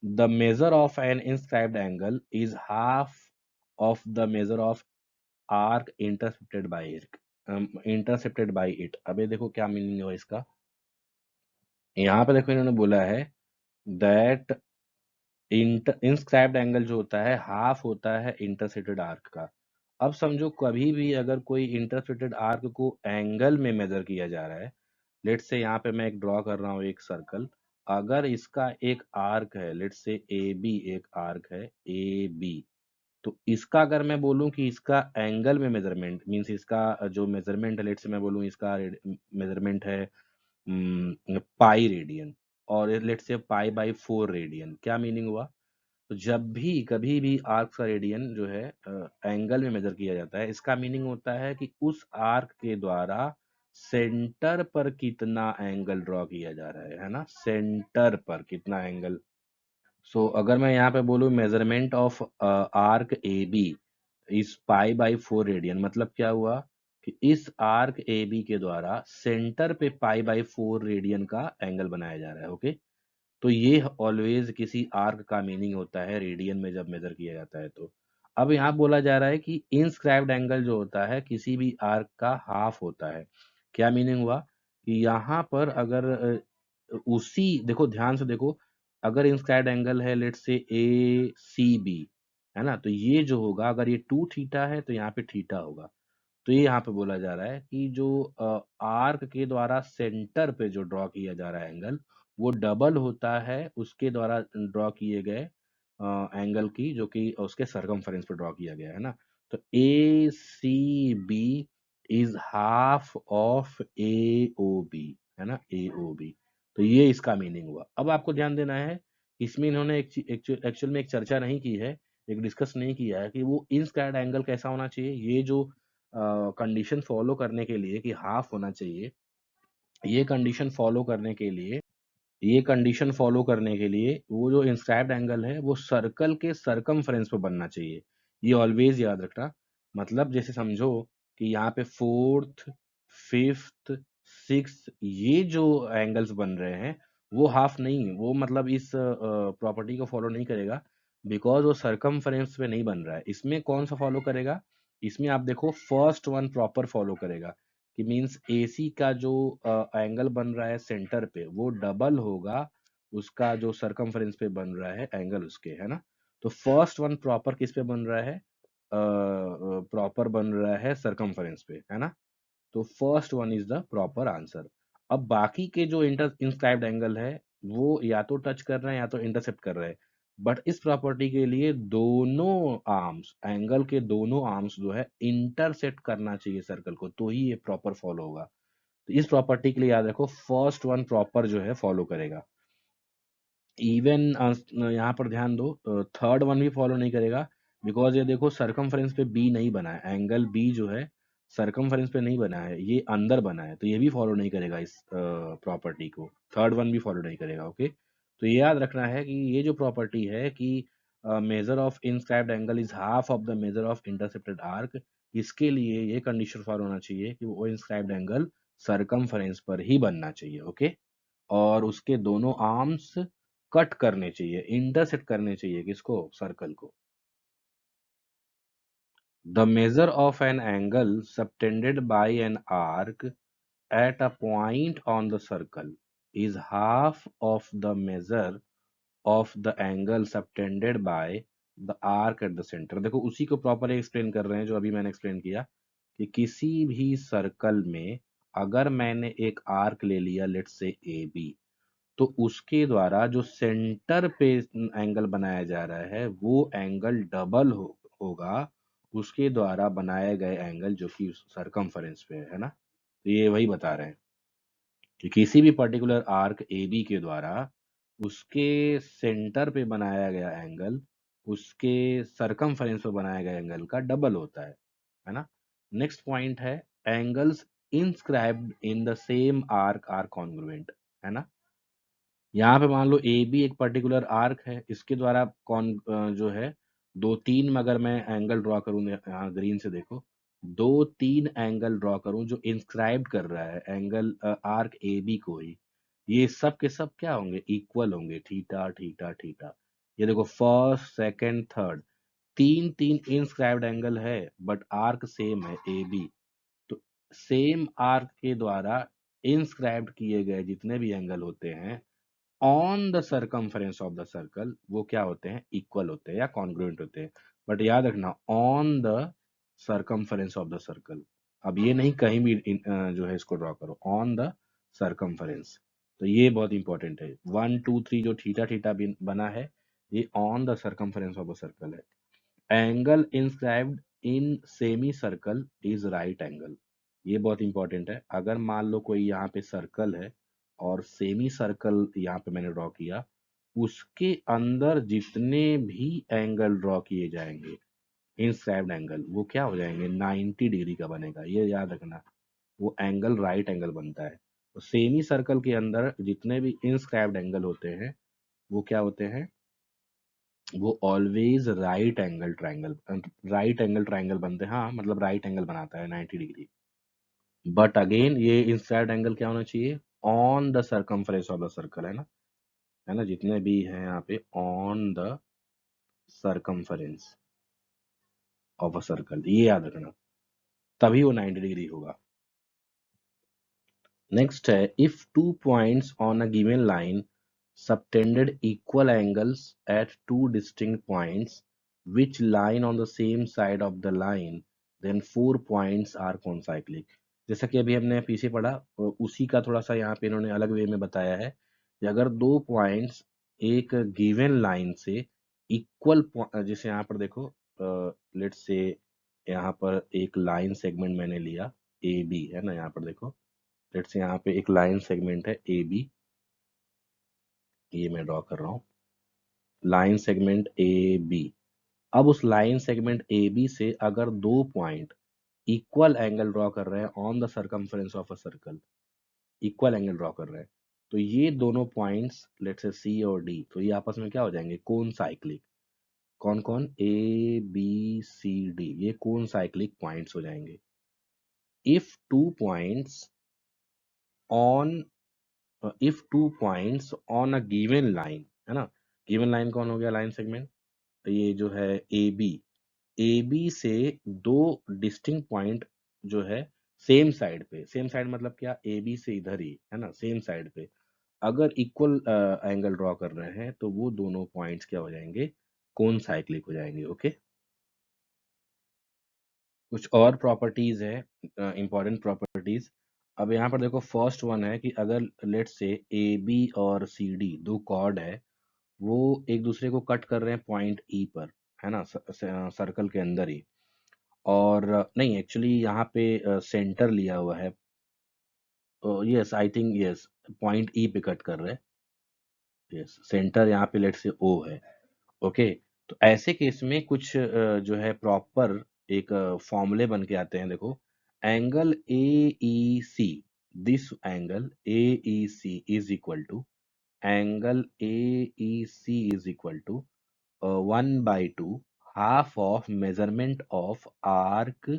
the measure of an inscribed angle is half of the measure of arc intercepted by it. अबे देखो क्या मीनिंग है इसका, यहाँ पे देखो इन्होंने बोला है दैट इंस्क्राइब्ड एंगल जो होता है हाफ होता है इंटरसेप्टेड आर्क का। अब समझो कभी भी अगर कोई इंटरसेप्टेड आर्क को एंगल में मेजर किया जा रहा है, लेट्स से यहाँ पे मैं एक ड्रॉ कर रहा हूँ एक सर्कल, अगर इसका एक आर्क है, लेट्स से ए बी एक आर्क है ए बी, तो इसका अगर मैं बोलूं कि इसका एंगल में मेजरमेंट मींस इसका जो मेजरमेंट है, लेट्स से मैं बोलूं इसका मेजरमेंट है पाई रेडियन, और let's say pi by 4 radian, क्या मीनिंग हुआ। तो जब भी कभी भी आर्क का रेडियन जो है एंगल में मेजर किया जाता है, इसका मीनिंग होता है कि उस आर्क के द्वारा सेंटर पर कितना एंगल ड्रॉ किया जा रहा है ना, सेंटर पर कितना एंगल। सो अगर मैं यहाँ पे बोलूँ measurement of arc A B is π/4 radian, मतलब क्या हुआ कि इस आर्क ए बी के द्वारा सेंटर पे π/4 रेडियन का एंगल बनाया जा रहा है। ओके, तो ये ऑलवेज किसी आर्क का मीनिंग होता है रेडियन में जब मेजर किया जाता है। तो अब यहाँ बोला जा रहा है कि इनस्क्राइब्ड एंगल जो होता है किसी भी आर्क का हाफ होता है। क्या मीनिंग हुआ कि यहाँ पर अगर उसी देखो ध्यान से देखो, अगर इनस्क्राइब्ड एंगल है let's say a C B, है ना, तो ये जो होगा अगर ये 2 थीटा है तो यहाँ पे थीटा होगा। तो ये यहाँ पे बोला जा रहा है कि जो आर्क के द्वारा सेंटर पे जो ड्रॉ किया जा रहा है एंगल, वो डबल होता है उसके द्वारा ड्रॉ किए गए एंगल की, जो कि उसके सरकमफेरेंस पे ड्रॉ किया गया है ना। तो A C B is half of A O B, है ना, ए ओ बी। तो ये इसका मीनिंग हुआ। अब आपको ध्यान देना है, इसमें इन्होंने एक्चुअल में एक चर्चा नहीं की है, एक डिस्कस नहीं किया है कि वो इनस्क्वायर्ड एंगल कैसा होना चाहिए। ये जो कंडीशन फॉलो करने के लिए कि हाफ होना चाहिए, ये कंडीशन फॉलो करने के लिए ये कंडीशन फॉलो करने के लिए वो जो इंस्क्राइब्ड एंगल है वो सर्कल के सरकमफ्रेंस पे बनना चाहिए। ये ऑलवेज याद रखना। मतलब जैसे समझो कि यहाँ पे फोर्थ, फिफ्थ, सिक्स, ये जो एंगल्स बन रहे हैं वो हाफ नहीं, वो मतलब इस प्रॉपर्टी को फॉलो नहीं करेगा, बिकॉज वो सरकमफ्रेंस पे नहीं बन रहा है। इसमें कौन सा फॉलो करेगा, इसमें आप देखो फर्स्ट वन प्रॉपर फॉलो करेगा, कि मीन्स एसी का जो एंगल बन रहा है सेंटर पे वो डबल होगा उसका जो सरकमफ्रेंस पे बन रहा है एंगल उसके, है ना। तो फर्स्ट वन प्रॉपर किस पे बन रहा है, प्रॉपर बन रहा है सरकमफ्रेंस पे, है ना। तो first one is the proper answer. अब बाकी के जो इंटर इंस्क्राइब्ड एंगल है वो या तो टच कर रहे हैं या तो इंटरसेप्ट कर रहे हैं, बट इस प्रॉपर्टी के लिए दोनों आर्म्स, एंगल के दोनों आर्म्स जो है इंटरसेप्ट करना चाहिए सर्कल को, तो ही ये प्रॉपर फॉलो होगा। तो इस प्रॉपर्टी के लिए याद रखो फर्स्ट वन प्रॉपर जो है फॉलो करेगा। इवन यहाँ पर ध्यान दो, थर्ड वन भी फॉलो नहीं करेगा, बिकॉज ये देखो सरकमफ्रेंस पे बी नहीं बना है, एंगल बी जो है सरकमफ्रेंस पे नहीं बना है, ये अंदर बना है, तो ये भी फॉलो नहीं करेगा इस प्रॉपर्टी को, थर्ड वन भी फॉलो नहीं करेगा। ओके, तो ये याद रखना है कि ये जो प्रॉपर्टी है कि measure of inscribed angle is half of the measure of intercepted arc, इसके लिए ये कंडीशन फॉलो होना चाहिए कि वो इनस्क्राइब्ड एंगल सरकमफ्रेंस पर ही बनना चाहिए। ओके, और उसके दोनों आर्म्स कट करने चाहिए, इंटरसेक्ट करने चाहिए किसको, सर्कल को। The measure of an angle subtended bye an arc eight a point on the circle is half of the measure of the angle subtended by the arc eight the centre. देखो उसी को प्रॉपर एक्सप्लेन कर रहे हैं जो अभी मैंने एक्सप्लेन किया, कि किसी भी सर्कल में अगर मैंने एक आर्क ले लिया लेट्स से ए बी, तो उसके द्वारा जो सेंटर पे एंगल बनाया जा रहा है वो एंगल डबल होगा उसके द्वारा बनाए गए एंगल जो कि सरकमफरेंस पे है ना। तो ये वही बता रहे हैं कि किसी भी पर्टिकुलर आर्क ए बी के द्वारा उसके सेंटर पे बनाया गया एंगल उसके सरकमफरेंस पे बनाए गए एंगल का डबल होता है ना। नेक्स्ट पॉइंट है angles inscribed in the same arc are congruent, है ना। यहाँ पे मान लो ए बी एक पर्टिकुलर आर्क है, इसके द्वारा कौन जो है दो तीन में अगर मैं एंगल ड्रॉ करूँ, यहाँ ग्रीन से देखो, दो तीन एंगल ड्रॉ करूँ जो इंस्क्राइब कर रहा है एंगल आर्क ए बी को ही, ये सब के सब क्या होंगे, इक्वल होंगे, थीटा थीटा थीटा। ये देखो फर्स्ट सेकंड थर्ड, तीन तीन इंस्क्राइब्ड एंगल है बट आर्क सेम है ए बी। तो सेम आर्क के द्वारा इंस्क्राइब्ड किए गए जितने भी एंगल होते हैं on the circumference of the circle वो क्या होते हैं, इक्वल होते हैं या कॉन्ग्रुएंट होते हैं। बट याद रखना on the circumference of the circle, अब ये नहीं कहीं भी जो है इसको ड्रॉ करो, ऑन द सरकमफरेंस। तो ये बहुत इंपॉर्टेंट है, 1 2 3 जो थीटा थीटा बना है ये on the circumference of the circle है। Angle inscribed in semi circle is right angle, ये बहुत इंपॉर्टेंट है। अगर मान लो कोई यहाँ पे सर्कल है और सेमी सर्कल यहाँ पे मैंने ड्रॉ किया, उसके अंदर जितने भी एंगल ड्रॉ किए जाएंगे इंस्क्राइब्ड एंगल वो क्या हो जाएंगे, 90 डिग्री का बनेगा, ये याद रखना। वो एंगल राइट एंगल बनता है। तो सेमी सर्कल के अंदर जितने भी इनस्क्राइब्ड एंगल होते हैं वो क्या होते हैं, वो ऑलवेज राइट एंगल ट्राइंगल बनते हैं। हाँ मतलब राइट एंगल बनाता है 90 डिग्री। बट अगेन ये इंसाइड एंगल क्या होना चाहिए, on the circumference of the circle, है ना, जितने भी हैं यहाँ पे on the circumference of a circle, ये याद रखना, तभी वो 90 डिग्री होगा। नेक्स्ट है, if two points on a given line subtended equal angles at two distinct points which line on the same side of the line, then 4 points are concyclic। जैसा कि अभी हमने पीछे पढ़ा, उसी का थोड़ा सा यहाँ पे इन्होंने अलग वे में बताया है कि अगर दो पॉइंट्स एक गिवन लाइन से इक्वल, जैसे यहाँ पर देखो, लेट्स से यहाँ पर एक लाइन सेगमेंट मैंने लिया ए बी, है ना, यहाँ पर देखो, लेट्स से यहाँ पे एक लाइन सेगमेंट है ए बी, ये मैं ड्रॉ कर रहा हूँ लाइन सेगमेंट ए बी। अब उस लाइन सेगमेंट ए बी से अगर दो पॉइंट इक्वल एंगल ड्रॉ कर रहे हैं on the circumference of a circle, equal angle draw कर रहे हैं, तो ये दोनों पॉइंट्स लेट्स से सी और डी, तो ये आपस में क्या हो जाएंगे, कोन साइक्लिक। कौन कौन, ए बी सी डी, ये कोन साइक्लिक पॉइंट्स हो जाएंगे। If two points on if two points on a given line, है ना, गिवन लाइन कौन हो गया, लाइन सेगमेंट, ये जो है ए बी, ए बी से दो डिस्टिंक्ट पॉइंट जो है सेम साइड पे, सेम साइड मतलब क्या, ए बी से इधर ही, है ना, सेम साइड पे अगर इक्वल एंगल ड्रॉ कर रहे हैं तो वो दोनों पॉइंट्स क्या हो जाएंगे, कोन साइक्लिक हो जाएंगे। ओके, कुछ और प्रॉपर्टीज है, इंपॉर्टेंट प्रॉपर्टीज। अब यहाँ पर देखो, फर्स्ट वन है कि अगर लेट्स से ए बी और सी डी दो कॉर्ड है, वो एक दूसरे को कट कर रहे हैं पॉइंट ई पर, है ना, सर्कल के अंदर ही, और नहीं एक्चुअली यहाँ पे सेंटर लिया हुआ है, yes I think yes, point ई पे कट कर रहे हैं, यस सेंटर यहाँ पे लेट से ओ है। ओके, तो ऐसे केस में कुछ जो है प्रॉपर एक फॉर्मूले बन के आते हैं, देखो, angle A E C, this angle A E C is equal to, angle A E C is equal to 1/2 half of measurement of arc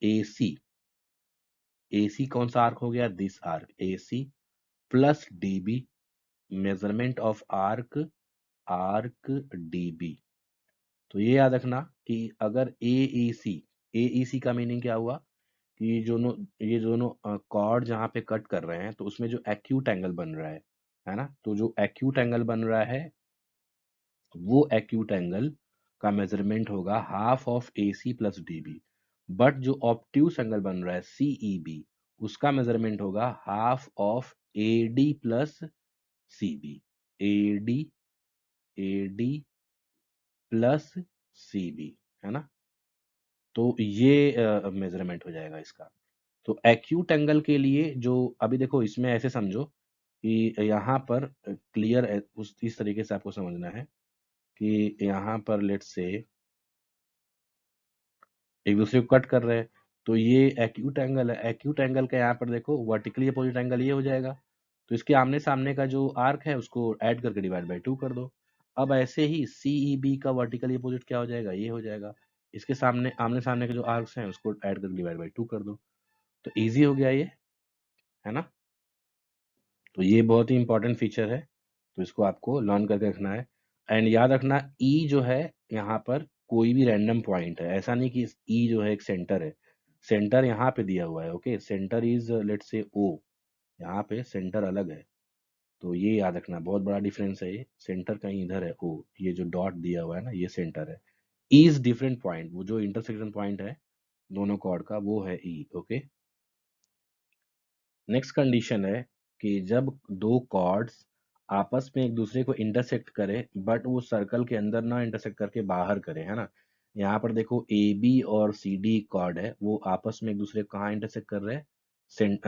A C. AC कौन सा आर्क हो गया, this arc AC, plus DB measurement of arc, arc DB। तो ये याद रखना कि अगर AEC का मीनिंग क्या हुआ, कि ये दोनों कॉर्ड जहाँ पे कट कर रहे हैं तो उसमें जो एक्यूट एंगल बन रहा है ना, तो जो एक्यूट एंगल बन रहा है वो एक्यूट एंगल का मेजरमेंट होगा half of AC plus DB। But जो ऑब्ट्यूस एंगल बन रहा है CEB, उसका मेजरमेंट होगा half of AD plus CB, AD AD plus CB, है ना, तो ये मेजरमेंट हो जाएगा इसका। तो एक्यूट एंगल के लिए जो, अभी देखो इसमें ऐसे समझो कि यहाँ पर क्लियर है, उस इस तरीके से आपको समझना है कि यहाँ पर लेट्स से एक दूसरे को कट कर रहे हैं, तो ये एक्यूट एंगल है, एक्यूट एंगल का यहाँ पर देखो वर्टिकली अपोजिट एंगल ये हो जाएगा, तो इसके आमने सामने का जो आर्क है उसको ऐड करके डिवाइड बाई 2 कर दो। अब ऐसे ही CEB का वर्टिकली अपोजिट क्या हो जाएगा, ये हो जाएगा, इसके सामने आमने सामने के जो आर्क्स हैं उसको ऐड करके डिवाइड बाई 2 कर दो, तो इजी हो गया ये, है ना। तो ये बहुत ही इंपॉर्टेंट फीचर है, तो इसको आपको लर्न करके रखना है। एंड याद रखना, ई जो है यहाँ पर कोई भी रैंडम पॉइंट है, ऐसा नहीं कि ई जो है एक सेंटर है, सेंटर यहाँ पे दिया हुआ है। ओके, सेंटर इज लेट्स से ओ, यहाँ पे सेंटर अलग है, तो ये याद रखना, बहुत बड़ा डिफरेंस है ये, सेंटर कहीं इधर है ओ, ये जो डॉट दिया हुआ है ना ये सेंटर है। ई इज डिफरेंट पॉइंट, वो जो इंटरसेक्शन पॉइंट है दोनों कॉर्ड का वो है ई। ओके, नेक्स्ट कंडीशन है कि जब दो कॉर्ड्स आपस में एक दूसरे को इंटरसेक्ट करें बट वो सर्कल के अंदर ना इंटरसेक्ट करके बाहर करें, है ना, यहाँ पर देखो ए बी और सी डी कॉर्ड है, वो आपस में एक दूसरे को कहाँ इंटरसेक्ट कर रहे हैं,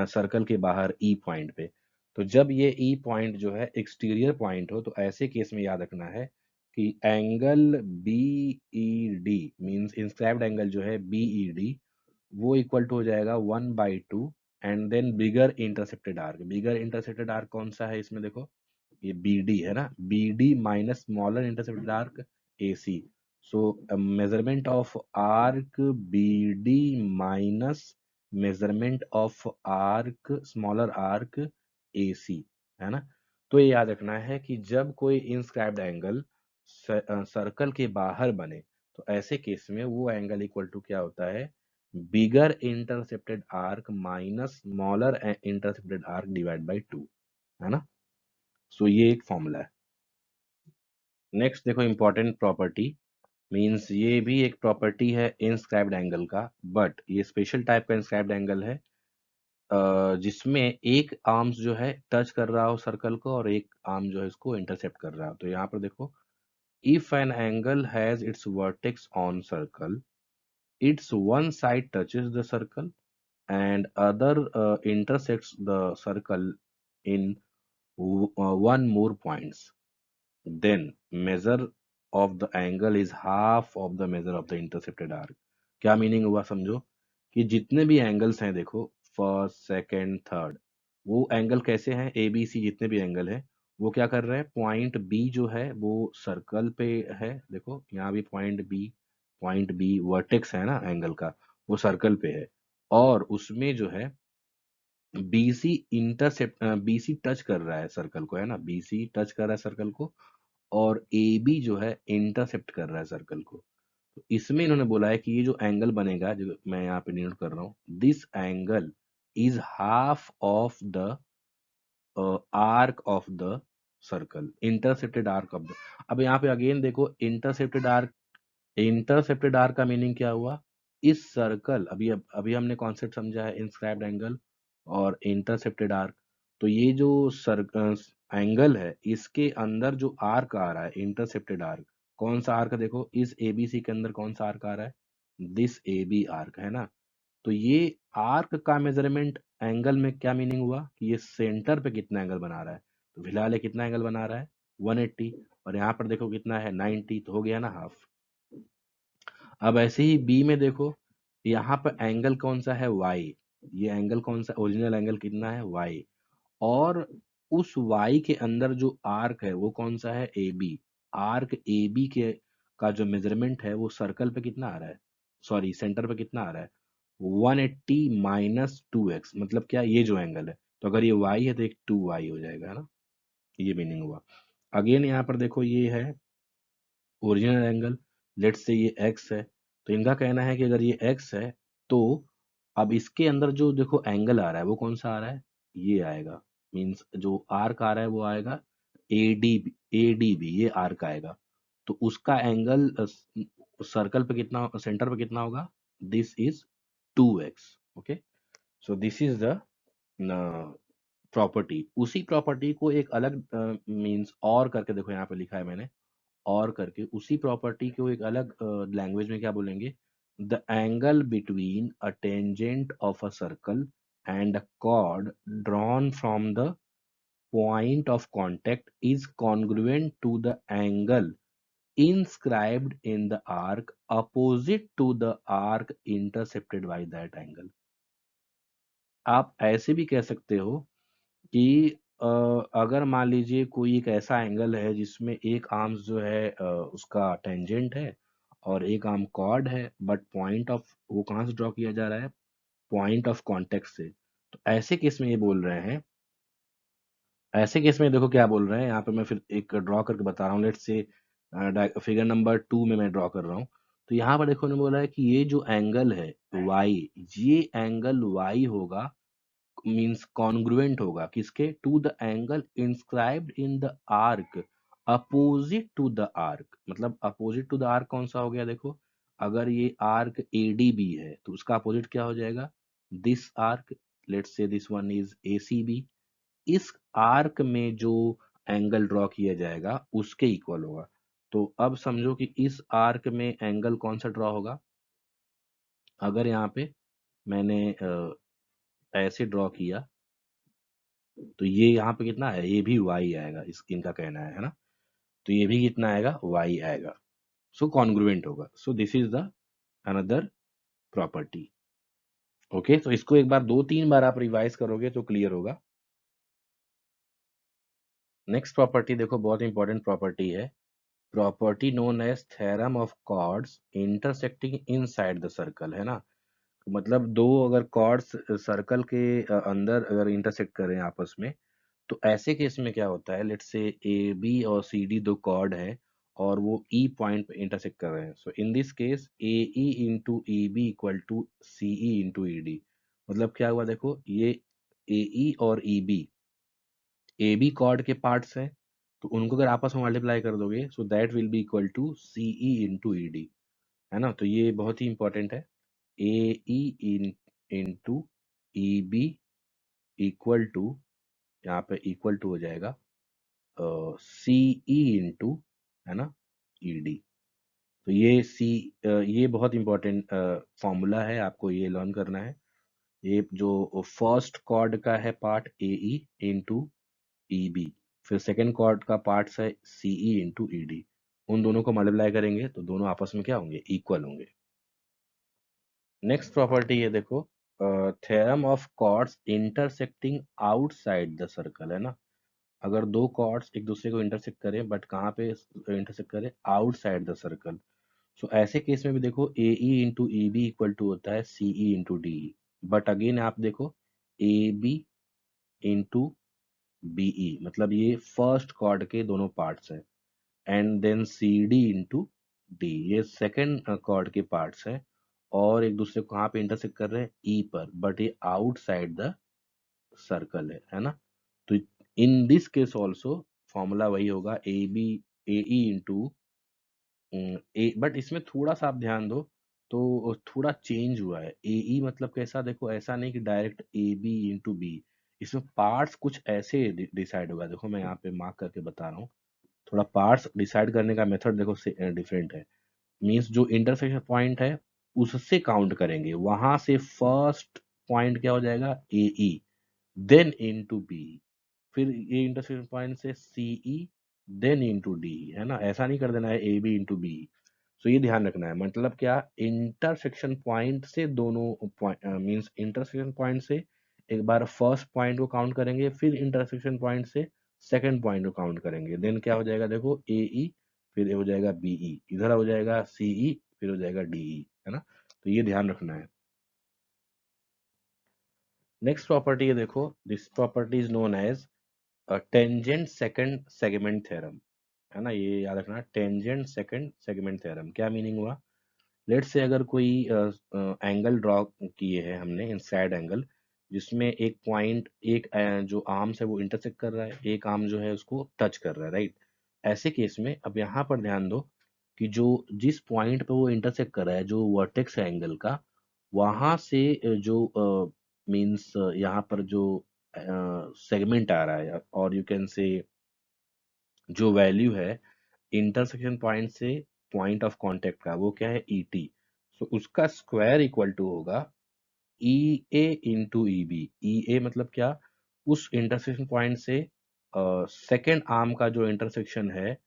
सर्कल के बाहर ई पॉइंट पे। तो जब ये ई पॉइंट जो है एक्सटीरियर पॉइंट हो, तो ऐसे केस में याद रखना है कि angle B E D means inscribed angle जो है बी ई डी, वो इक्वल टू हो जाएगा 1/2 and then bigger intercepted arc. Bigger intercepted arc कौन सा है इसमें देखो, ये बी डी है ना, B D minus smaller intercepted arc A C. So measurement of arc B D minus measurement of arc smaller arc A C, है ना। तो ये याद रखना है कि जब कोई इंस्क्राइब्ड एंगल सर्कल के बाहर बने तो ऐसे केस में वो एंगल इक्वल टू क्या होता है, bigger intercepted arc minus smaller intercepted arc divide by 2, है ना। सो ये एक फॉर्मूला है। नेक्स्ट देखो इंपॉर्टेंट प्रॉपर्टी, मींस ये भी एक प्रॉपर्टी है इंस्क्राइब्ड एंगल का, बट ये स्पेशल टाइप का इंस्क्राइब्ड एंगल है जिसमें एक आर्म्स जो है टच कर रहा हो सर्कल को और एक आर्म जो है इसको इंटरसेप्ट कर रहा हो। तो यहाँ पर देखो, if an angle has its vertex on circle, its one side touches the circle and other intersects the circle in one more points, then measure of the angle is half of the measure of the intercepted arc। क्या मीनिंग हुआ समझो, कि जितने भी एंगल्स हैं देखो, फर्स्ट सेकंड थर्ड, वो एंगल कैसे हैं, ए बी सी जितने भी एंगल हैं वो क्या कर रहे हैं, पॉइंट बी जो है वो सर्कल पे है, देखो यहाँ भी पॉइंट बी वर्टेक्स है ना एंगल का, वो सर्कल पे है, और उसमें जो है बीसी इंटरसेप्ट बीसी टच कर रहा है सर्कल को, है ना, बीसी टच कर रहा है सर्कल को, और ए बी जो है इंटरसेप्ट कर रहा है सर्कल को। तो इसमें इन्होंने बोला है कि ये जो एंगल बनेगा, जो मैं यहाँ पे नोट कर रहा हूँ, this angle is half of the arc of the circle, intercepted arc of the. अब यहाँ पे अगेन देखो, इंटरसेप्टेड आर्क का मीनिंग क्या हुआ, इस सर्कल, अभी हमने कॉन्सेप्ट समझा है इंस्क्राइब्ड एंगल और इंटरसेप्टेड आर्क। तो ये जो एंगल है इसके अंदर जो आर्क आ रहा है इंटरसेप्टेड आर्क, कौन सा आर्क, देखो इस एबीसी के अंदर कौन सा आर्क आ रहा है, दिस ए बी आर्क, है ना। तो ये आर्क का मेजरमेंट एंगल में क्या मीनिंग हुआ, कि ये सेंटर पे कितना एंगल बना रहा है। तो फिलहाल ये कितना एंगल बना रहा है, 180, और यहाँ पर देखो कितना है 90, तो हो गया ना हाफ। अब ऐसे ही बी में देखो, यहाँ पर एंगल कौन सा है, वाई, ये एंगल कौन सा, ओरिजिनल एंगल कितना है, वाई, और उस वाई के अंदर जो आर्क है वो कौन सा है, ए बी। आर्क ए बी के का जो मेजरमेंट है वो सर्कल पे कितना आ रहा है, सॉरी सेंटर पे कितना आ रहा है, 180 माइनस 2x, मतलब क्या, ये जो एंगल है, तो अगर ये y है तो एक 2y हो जाएगा, है ना। ये मीनिंग हुआ। अगेन यहाँ पर देखो, ये है ओरिजिनल एंगल, लेट्स से ये x है, तो इनका कहना है कि अगर ये x है तो अब इसके अंदर जो देखो एंगल आ रहा है वो कौन सा आ रहा है, ये आएगा, मींस जो आर्क आ रहा है वो आएगा ए डी बी, ये आर्क आएगा, तो उसका एंगल सर्कल पे कितना, सेंटर पे कितना होगा, this is 2x। Okay, so this is the property. उसी प्रॉपर्टी को एक अलग मींस और करके देखो, यहाँ पे लिखा है मैंने, और करके उसी प्रॉपर्टी को एक अलग लैंग्वेज में क्या बोलेंगे, the angle between a tangent of a circle and a chord drawn from the point of contact is congruent to the angle inscribed in the arc opposite to the arc intercepted by that angle। आप ऐसे भी कह सकते हो कि अगर मान लीजिए कोई एक ऐसा एंगल है जिसमें एक आर्म्स जो है उसका टेंजेंट है और एक आर्म कॉर्ड है, बट पॉइंट ऑफ वो कहाँ से ड्रॉ किया जा रहा है, पॉइंट ऑफ कॉन्टेक्ट से। तो ऐसे केस में ये बोल रहे हैं, ऐसे केस में देखो क्या बोल रहे हैं, यहाँ पे मैं फिर एक ड्रॉ करके बता रहा हूँ, लेट्स से फिगर नंबर 2 में मैं ड्रॉ कर रहा हूँ। तो यहाँ पर देखो उन्होंने बोला है कि ये जो एंगल है y, ये एंगल y होगा, मींस कॉन्ग्रुएंट होगा किसके, to the angle inscribed in the arc opposite to the arc. मतलब अपोजिट टू द आर्क कौन सा हो गया, देखो अगर ये आर्क ए डी बी है तो उसका अपोजिट क्या हो जाएगा, this arc, let's say this one is A C B. इस आर्क में जो एंगल ड्रॉ किया जाएगा उसके इक्वल होगा। तो अब समझो कि इस आर्क में एंगल कौन सा ड्रॉ होगा, अगर यहाँ पे मैंने ऐसे ड्रॉ किया तो ये यहाँ पे कितना है, ये भी y आएगा, इस इनका कहना है ना। तो ये भी कितना आएगा, y आएगा, सो कॉन्ग्रुएंट होगा। सो this is the another property. Okay, तो इसको एक बार 2-3 बार आप रिवाइज करोगे तो क्लियर होगा। नेक्स्ट प्रॉपर्टी देखो, बहुत इंपॉर्टेंट प्रॉपर्टी है। Property known as theorem of chords intersecting inside the circle, है ना। मतलब दो अगर कॉर्ड्स सर्कल के अंदर अगर इंटरसेक्ट करें आपस में, तो ऐसे केस में क्या होता है, लेट्स से ए बी और सी डी दो कॉर्ड हैं और वो ई पॉइंट पे इंटरसेक्ट कर रहे हैं। So in this case A E into E B equal to C E into E D. मतलब क्या हुआ, देखो ये ए ई और E B A B chord के पार्ट्स हैं, तो उनको अगर आपस में मल्टीप्लाई कर दोगे so that will be equal to C E into E D, है ना। तो ये बहुत ही इंपॉर्टेंट है। A E in into E B equal to, यहाँ पे इक्वल टू हो जाएगा सी ई इंटू, है ना, ई डी। तो ये बहुत इंपॉर्टेंट फॉर्मूला है, आपको ये लर्न करना है। ये जो फर्स्ट कॉर्ड का है part A E into E B, फिर सेकेंड कॉर्ड का पार्ट है C E into E D, उन दोनों को मल्टीप्लाई करेंगे तो दोनों आपस में क्या होंगे, इक्वल होंगे। नेक्स्ट प्रॉपर्टी ये देखो, theorem of chords intersecting outside the circle, है ना। अगर दो कॉर्ड्स एक दूसरे को इंटरसेक्ट करें, बट कहाँ पे इंटरसेक्ट करें, आउटसाइड द सर्कल। सो ऐसे केस में भी देखो A E into E B equal to होता है C E into D. But again आप देखो A B into B E, मतलब ये फर्स्ट कॉर्ड के दोनों पार्ट्स हैं। And then C D into D, ये सेकेंड कॉर्ड के पार्ट्स हैं और एक दूसरे को कहाँ पे इंटरसेक्ट कर रहे हैं, ई पर, बट ये आउटसाइड द सर्कल है ना। तो in this case also formula वही होगा, A B A E into A, but इसमें थोड़ा सा आप ध्यान दो, तो थोड़ा चेंज हुआ है। ए ई मतलब कैसा, देखो ऐसा नहीं कि direct A B into B, इसमें पार्ट्स कुछ ऐसे डिसाइड होगा। देखो मैं यहाँ पे मार्क करके बता रहा हूँ, थोड़ा पार्ट्स डिसाइड करने का मेथड देखो डिफरेंट है। मींस जो इंटरसेक्शन पॉइंट है उससे काउंट करेंगे, वहां से फर्स्ट पॉइंट क्या हो जाएगा, A E, then into B, फिर ये इंटरसेक्शन पॉइंट से सी ई, देन इनटू डी, है ना। ऐसा नहीं कर देना है ए बी इंटू बी। सो ये ध्यान रखना है, मतलब क्या, इंटरसेक्शन पॉइंट से दोनों पॉइंट, मींस इंटरसेक्शन पॉइंट से एक बार फर्स्ट पॉइंट को काउंट करेंगे, फिर इंटरसेक्शन पॉइंट से सेकंड पॉइंट को काउंट करेंगे, देन क्या हो जाएगा, देखो ए ई, फिर ये हो जाएगा बी ई, इधर हो जाएगा सी ई, फिर हो जाएगा डी ई, है ना। तो ये ध्यान रखना है। नेक्स्ट प्रॉपर्टी है देखो, this property is known as tangent secant segment theorem, है ना। ये याद रखना, टेंजेंट सेकंड सेगमेंट थ्योरम क्या मीनिंग हुआ। लेट्स से अगर कोई एंगल ड्रॉ किए हैं हमने, इनसाइड एंगल, जिसमें एक पॉइंट, एक जो आर्म्स है वो इंटरसेक्ट कर रहा है, एक आर्म जो है उसको टच कर रहा है, राइट। ऐसे केस में अब यहाँ पर ध्यान दो कि जो जिस पॉइंट पे वो इंटरसेक्ट कर रहा है, जो वर्टेक्स है एंगल का, वहां से जो मीन्स यहाँ पर जो सेगमेंट आ रहा है, और यू कैन से जो वैल्यू है इंटरसेक्शन पॉइंट से पॉइंट ऑफ कांटेक्ट का, वो क्या है, ई टी। सो उसका स्क्वायर इक्वल टू होगा ई ए इंटू ई बी। ई ए मतलब क्या, उस इंटरसेक्शन पॉइंट से सेकेंड आर्म का जो इंटरसेक्शन है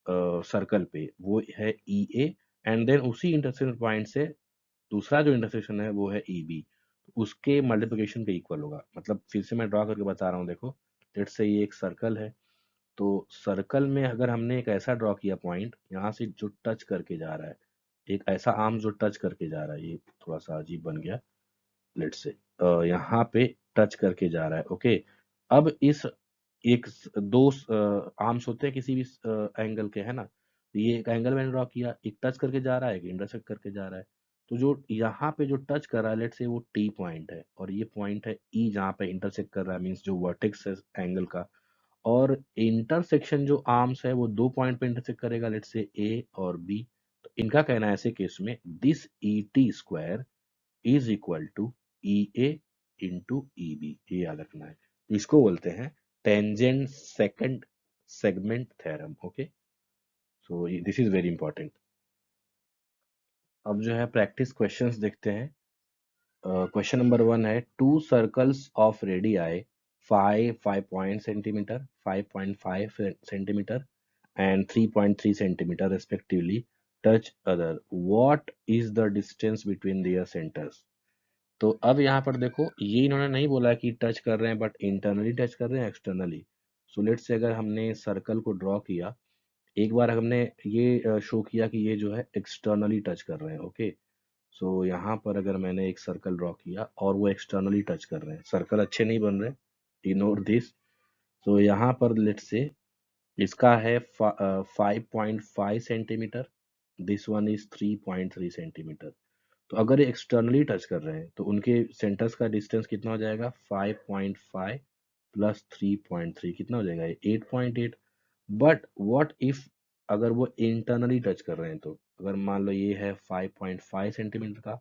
सर्कल पे, वो है ई ए, एंड देन उसी इंटरसेक्शन पॉइंट से दूसरा जो इंटरसेक्शन है वो है ई बी, उसके मल्टीप्लिकेशन के इक्वल होगा। मतलब फिर से मैं ड्रॉ करके बता रहा हूँ, देखो लेट्स से ये एक सर्कल है, तो सर्कल में अगर हमने एक ऐसा ड्रॉ किया पॉइंट, यहाँ से जो टच करके जा रहा है, एक ऐसा आर्म जो टच करके जा रहा है, ये थोड़ा सा अजीब बन गया, लेट्स से यहाँ पे टच करके जा रहा है, ओके। अब इस एक दो आर्म्स होते हैं किसी भी एंगल के, है ना। तो ये एक एंगल मैंने ड्रॉ किया, एक टच करके जा रहा है, एक इंटरसेक्ट करके जा रहा है। तो जो यहाँ पे जो टच कर रहा है, लेट्स से वो टी पॉइंट है, और ये पॉइंट है ई जहाँ पे इंटरसेक्ट कर रहा है, मीन्स जो वर्टेक्स है एंगल का। और इंटरसेक्शन जो आर्म्स है वो दो पॉइंट पे इंटरसेक्ट करेगा, लेट्स से ए और बी। तो इनका कहना है ऐसे केस में this E T square is equal to E A into E B, ये याद रखना है। इसको बोलते हैं tangent secant segment theorem, okay. So this is very important. अब जो है प्रैक्टिस क्वेश्चंस देखते हैं। क्वेश्चन नंबर 1 है, two circles of radii 5 centimetre, 5.5 centimetre and 3.3 centimeter respectively touch other. What is the distance between their centers? तो अब यहाँ पर देखो, ये इन्होंने नहीं बोला कि टच कर रहे हैं, बट इंटरनली टच कर रहे हैं, एक्सटर्नली। सो लेट्स से अगर हमने सर्कल को ड्रॉ किया, एक बार हमने ये शो किया कि ये जो है एक्सटर्नली टच कर रहे हैं, ओके। सो यहाँ पर अगर मैंने एक सर्कल ड्रॉ किया और वो एक्सटर्नली टच कर रहे हैं, सर्कल अच्छे नहीं बन रहे, इग्नोर दिस। सो यहाँ पर लेट्स से इसका है 5.5 centimetre, this one is 3.3 centimetre. तो अगर ये एक्सटर्नली टच कर रहे हैं तो उनके सेंटर्स का डिस्टेंस कितना हो जाएगा? 5.5 प्लस 3.3 कितना हो जाएगा? 8.8। बट व्हाट इफ अगर वो इंटरनली टच कर रहे हैं, तो अगर मान लो ये है 5.5 सेंटीमीटर का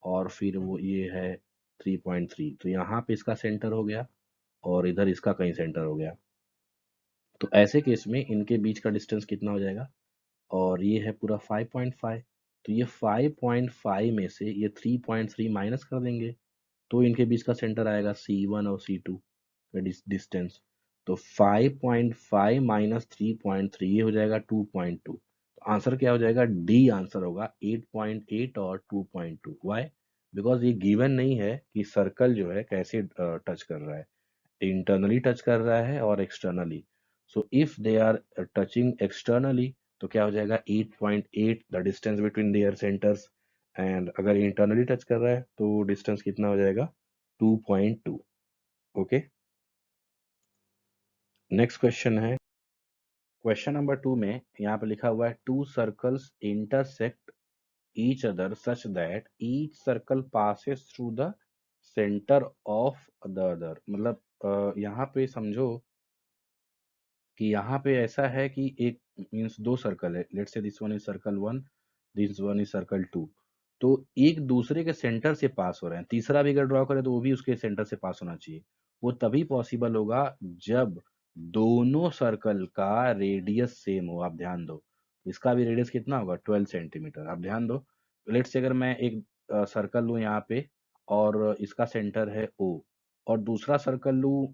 और फिर वो ये है 3.3, तो यहाँ पे इसका सेंटर हो गया और इधर इसका कहीं सेंटर हो गया। तो ऐसे केस में इनके बीच का डिस्टेंस कितना हो जाएगा? और ये है पूरा 5.5। तो ये 5.5 में से ये 3.3 माइनस कर देंगे, तो इनके बीच का सेंटर आएगा C1 और C2 का डिस्टेंस। तो 5.5 माइनस 3.3 ये हो जाएगा 2.2। तो आंसर क्या हो जाएगा? डी आंसर होगा, 8.8 और 2.2। वाई? बिकॉज ये गिवन नहीं है कि सर्कल जो है कैसे टच कर रहा है, इंटरनली टच कर रहा है और externally. So if they are touching externally, तो क्या हो जाएगा? 8.8 the distance between their centres. And अगर इंटरनली टच कर रहा है तो डिस्टेंस कितना हो जाएगा? 2.2। ओके, नेक्स्ट क्वेश्चन है। क्वेश्चन नंबर 2 में यहाँ पे लिखा हुआ है, two circles intersect each other such that each circle passes through the centre of the other. मतलब यहाँ पे समझो कि यहाँ पे ऐसा है कि एक मीन्स दो सर्कल है, let's say this one is circle 1, this one is circle 2। तो एक दूसरे के सेंटर से पास हो रहे हैं, तीसरा भी अगर ड्रॉ करे तो वो भी उसके सेंटर से पास होना चाहिए। वो तभी पॉसिबल होगा जब दोनों सर्कल का रेडियस सेम हो। आप ध्यान दो, इसका भी रेडियस कितना होगा? 12 सेंटीमीटर। आप ध्यान दो, लेट्स से अगर मैं एक सर्कल लूँ यहाँ पे और इसका सेंटर है O, और दूसरा सर्कल लूँ,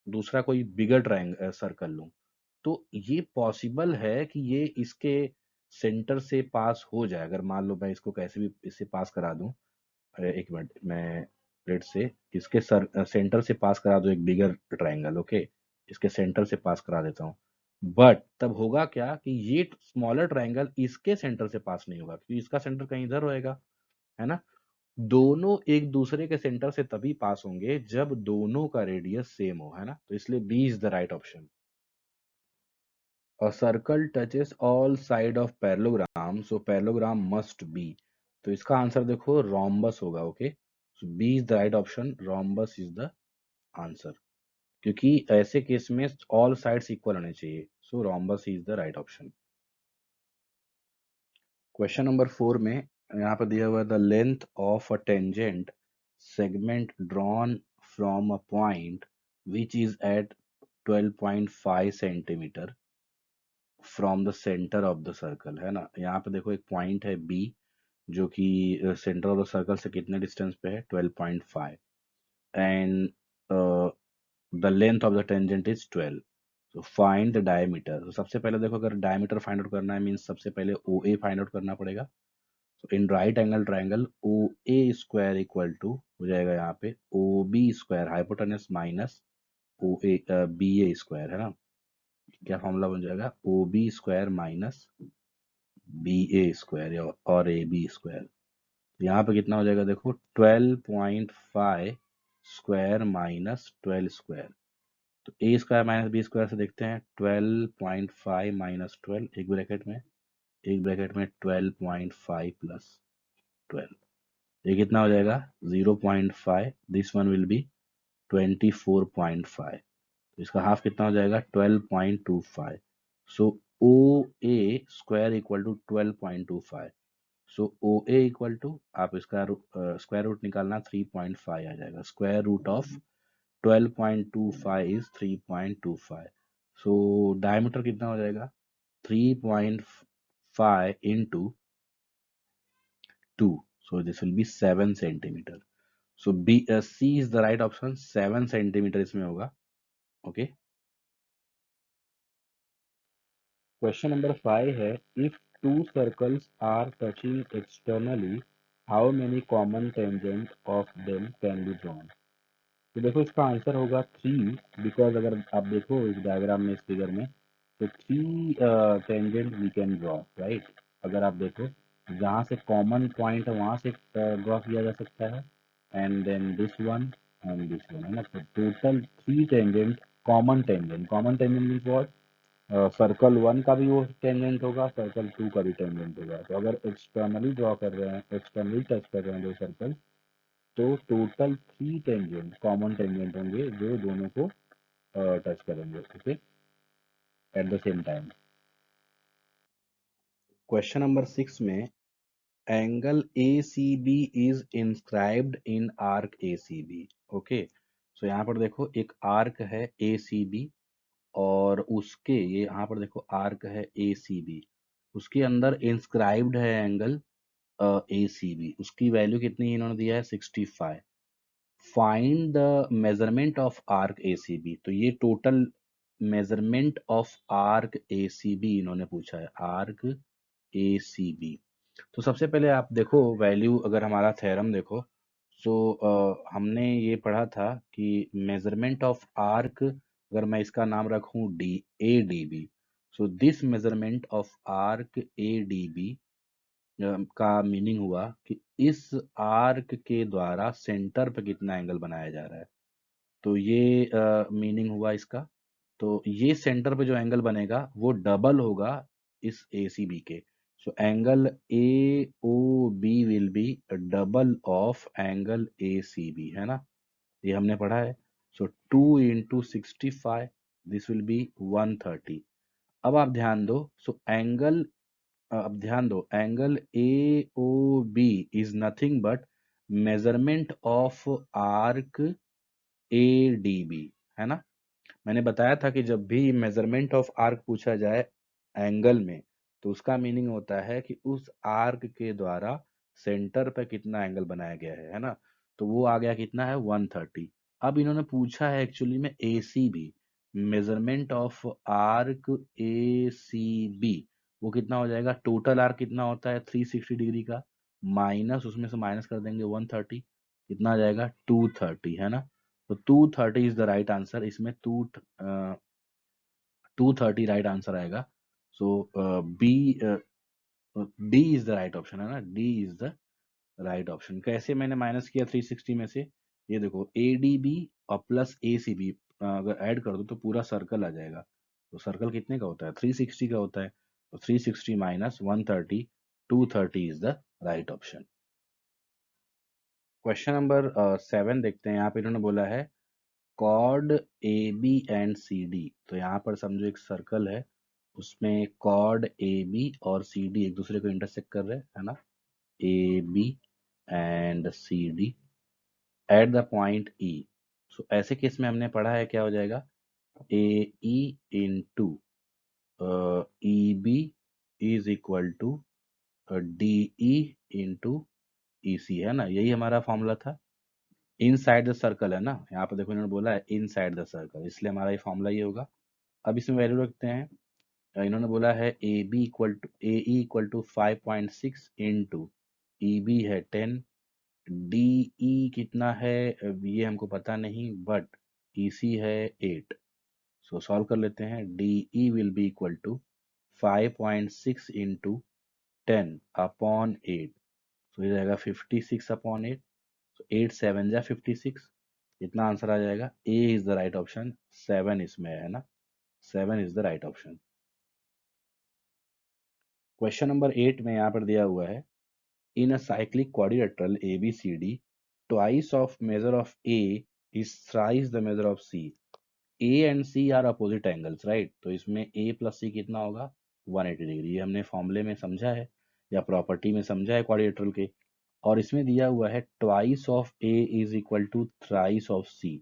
दूसरा कोई बिगर सर्कल लूं, तो ये पॉसिबल है कि ये इसके सेंटर से पास हो जाए। अगर मान लो मैं इसको कैसे भी इससे पास करा दूं, एक मिनट, मैं लेट से इसके सेंटर से पास करा दूं एक बिगर ट्रायंगल, ओके, इसके सेंटर से पास करा देता हूँ। बट तब होगा क्या कि ये स्मॉलर ट्रायंगल इसके सेंटर से पास नहीं होगा, क्योंकि इसका सेंटर कहीं इधर होएगा, है ना। दोनों एक दूसरे के सेंटर से तभी पास होंगे जब दोनों का रेडियस सेम हो, है ना। तो इसलिए B is the right option. A circle touches all side of parallelogram, so parallelogram must be. तो इसका आंसर देखो रोम्बस होगा, okay. So B is the right option, rhombus is the answer, क्योंकि ऐसे केस में ऑल साइड्स इक्वल होने चाहिए। So rhombus is the right option. Question number 4 में यहाँ पर दिया हुआ है, the length of a tangent segment drawn from a point which is at 12.5 centimetre from the centre of the circle, है ना। यहाँ पे देखो एक पॉइंट है बी, जो कि सेंटर ऑफ द सर्कल से कितने डिस्टेंस पे है? 12.5। And the length of the tangent is 12। तो फाइंड द डायमीटर। तो सबसे पहले देखो, अगर डायमीटर फाइंड आउट करना है मीन्स सबसे पहले ओ ए फाइंड आउट करना पड़ेगा। तो in right angle triangle O A square equal to हो जाएगा यहाँ पे O B square hypotenuse minus O A B A square, है ना। क्या फॉर्मूला बन जाएगा? O B square minus B A square और ए बी स्क्वायर। तो यहाँ पे कितना हो जाएगा देखो, 12.5 स्क्वायर माइनस 12 स्क्वायर। तो ए स्क्वायर माइनस बी स्क्वायर से देखते हैं, 12.5 माइनस 12, एक ब्रैकेट में, एक ब्रैकेट में 12.5 प्लस 12, ये कितना हो जाएगा? 0.5, दिस वन विल बी 24.5। तो इसका हाफ कितना हो जाएगा? 12.25। So O A square equal to 12.25। So O A equal to, आप इसका स्क्वायर रूट निकालना, 3.5 आ जाएगा। Square root of 12.25 is 3.25। So diameter कितना हो जाएगा? 3.5 into 2, so this will be 7 centimetre. So B C is the right option, 7 centimetre इसमें होगा, ओके। क्वेश्चन नंबर 5 है, if two circles are touching externally how many common tangent of them can be drawn. तो देखो इसका आंसर होगा 3, बिकॉज अगर आप देखो इस डायग्राम में, इस फिगर में, तो 3 tangent we can draw, right. अगर आप देखो जहाँ से कॉमन पॉइंट है वहाँ से ड्रॉ किया जा सकता है, and then this one and this one, है ना। तो total 3 tangent, common tangent means what, circle 1 का भी वो टेंजेंट होगा, सर्कल 2 का भी टेंजेंट होगा। तो अगर एक्सटर्नली ड्रॉ कर रहे हैं, एक्सटर्नली टच कर रहे हैं दो सर्कल, तो टोटल 3 टेंजेंट, कॉमन टेंजेंट होंगे जो दोनों को टच करेंगे, okay, at the same time. Question number 6 में angle A C B is inscribed in arc A C B. Okay, so यहाँ पर देखो एक आर्क है ए सी बी, और उसके ये यहाँ पर देखो आर्क है ए सी बी, उसके अंदर इंस्क्राइब्ड है एंगल ए सी बी। उसकी वैल्यू कितनी इन्होंने दिया है 65। Find the measurement of arc A C B. तो ये total measurement of arc A C B इन्होंने पूछा है, आर्क ए सी बी। तो सबसे पहले आप देखो वैल्यू, अगर हमारा थ्योरम देखो, सो हमने ये पढ़ा था कि मेजरमेंट ऑफ आर्क, अगर मैं इसका नाम रखूं D, A D B, so this measurement of arc A D B का मीनिंग हुआ कि इस आर्क के द्वारा सेंटर पे कितना एंगल बनाया जा रहा है। तो ये मीनिंग हुआ इसका। तो ये सेंटर पे जो एंगल बनेगा वो डबल होगा इस ए सी बी के। So angle A O B will be double of angle A C B, है ना। ये हमने पढ़ा है। So 2 × 65, this will be 130। अब आप ध्यान दो, सो एंगल, अब ध्यान दो, angle A O B is nothing but measurement of arc A D B, है ना। मैंने बताया था कि जब भी मेजरमेंट ऑफ आर्क पूछा जाए एंगल में, तो उसका मीनिंग होता है कि उस आर्क के द्वारा सेंटर पे कितना एंगल बनाया गया है ना। तो वो आ गया कितना है 130। अब इन्होंने पूछा है एक्चुअली में A C B, measurement of arc A C B, वो कितना हो जाएगा, टोटल आर्क कितना होता है 360 डिग्री का, माइनस उसमें से माइनस कर देंगे 130, कितना आ जाएगा 230, है ना। तो 230 इज द राइट आंसर। इसमें 230 राइट आंसर आएगा। So B, D is the right option, है ना, D is the right option. कैसे मैंने माइनस किया 360 में से, ये देखो ए डी बी और प्लस ए सी बी अगर ऐड कर दो तो पूरा सर्कल आ जाएगा। तो सर्कल कितने का होता है 360 का होता है। तो 360 minus 130, 230 is the right option. Question number 7 देखते हैं। यहाँ पे इन्होंने बोला है chord A B and C D. तो यहाँ पर समझो एक सर्कल है, उसमें कॉर्ड ए बी और सी डी एक दूसरे को इंटरसेक्ट कर रहे हैं, है ना, A B and C D at the point E. So ऐसे केस में हमने पढ़ा है क्या हो जाएगा, A E into E B is equal to D E into E C, है ना। यही हमारा फॉर्मूला था। इन साइड द सर्कल, है ना, यहाँ पर देखो इन्होंने बोला है इन साइड द सर्कल, इसलिए हमारा ये फॉर्मूला ये होगा। अब इसमें वैल्यू रखते हैं। इन्होंने बोला है ए B equal to A E equal to 5.6 into E B है 10, डी ई कितना है अब ये हमको पता नहीं, बट ई सी है 8। सो सॉल्व कर लेते हैं। D E will be equal to 5.6 into 10 upon 8। So ये जाएगा 56/8। सो 8 7 जा 56, इतना आंसर आ जाएगा। A is the right option, 7 इसमें है ना, 7 is the right option. Question number 8 में यहाँ पर दिया हुआ है in a cyclic quadrilateral ABCD twice of measure of A is thrice the measure of C. A and C are opposite angles, right? तो इसमें A plus C कितना होगा 180 डिग्री। ये हमने फॉर्मूले में समझा है या प्रॉपर्टी में समझा है क्वाड्रिलेटरल के। और इसमें दिया हुआ है twice of A is equal to thrice of C।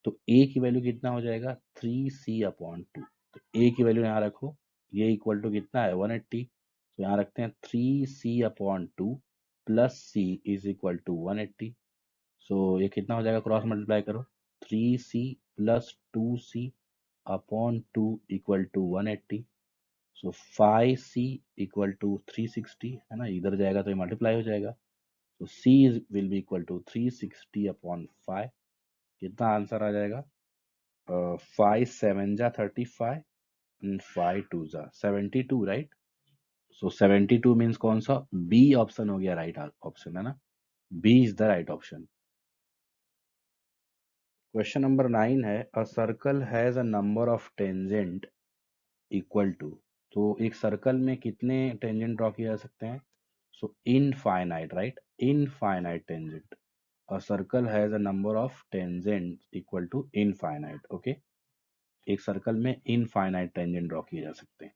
तो A की वैल्यू कितना हो जाएगा 3C/2। तो A की वैल्यू यहाँ रखो, ये इक्वल टू कितना है 180। तो यहाँ रखते हैं 3C/2 plus C is equal to 180। So ये कितना हो जाएगा, क्रॉस मल्टीप्लाई करो, 3C plus 2C/2 equal to 180। So 5C equal to 360, है ना, इधर जाएगा तो ये मल्टीप्लाई हो जाएगा। तो C will be equal to 360/5। कितना आंसर आ जाएगा? 5 7 जा 35 एंड 5 2 जा 72, राइट? सो 72 मीन्स कौन सा? बी ऑप्शन हो गया राइट ऑप्शन, है ना? B is the right option. Question number 9 है, a circle has a number of tangent equal to. तो एक सर्कल में कितने टेंजेंट ड्रॉ किए जा सकते हैं? So infinite, right? Infinite tangent. A circle has a number of tangent equal to infinite. Okay, एक सर्कल में इनफाइनाइट टेंजेंट ड्रॉ किए जा सकते हैं।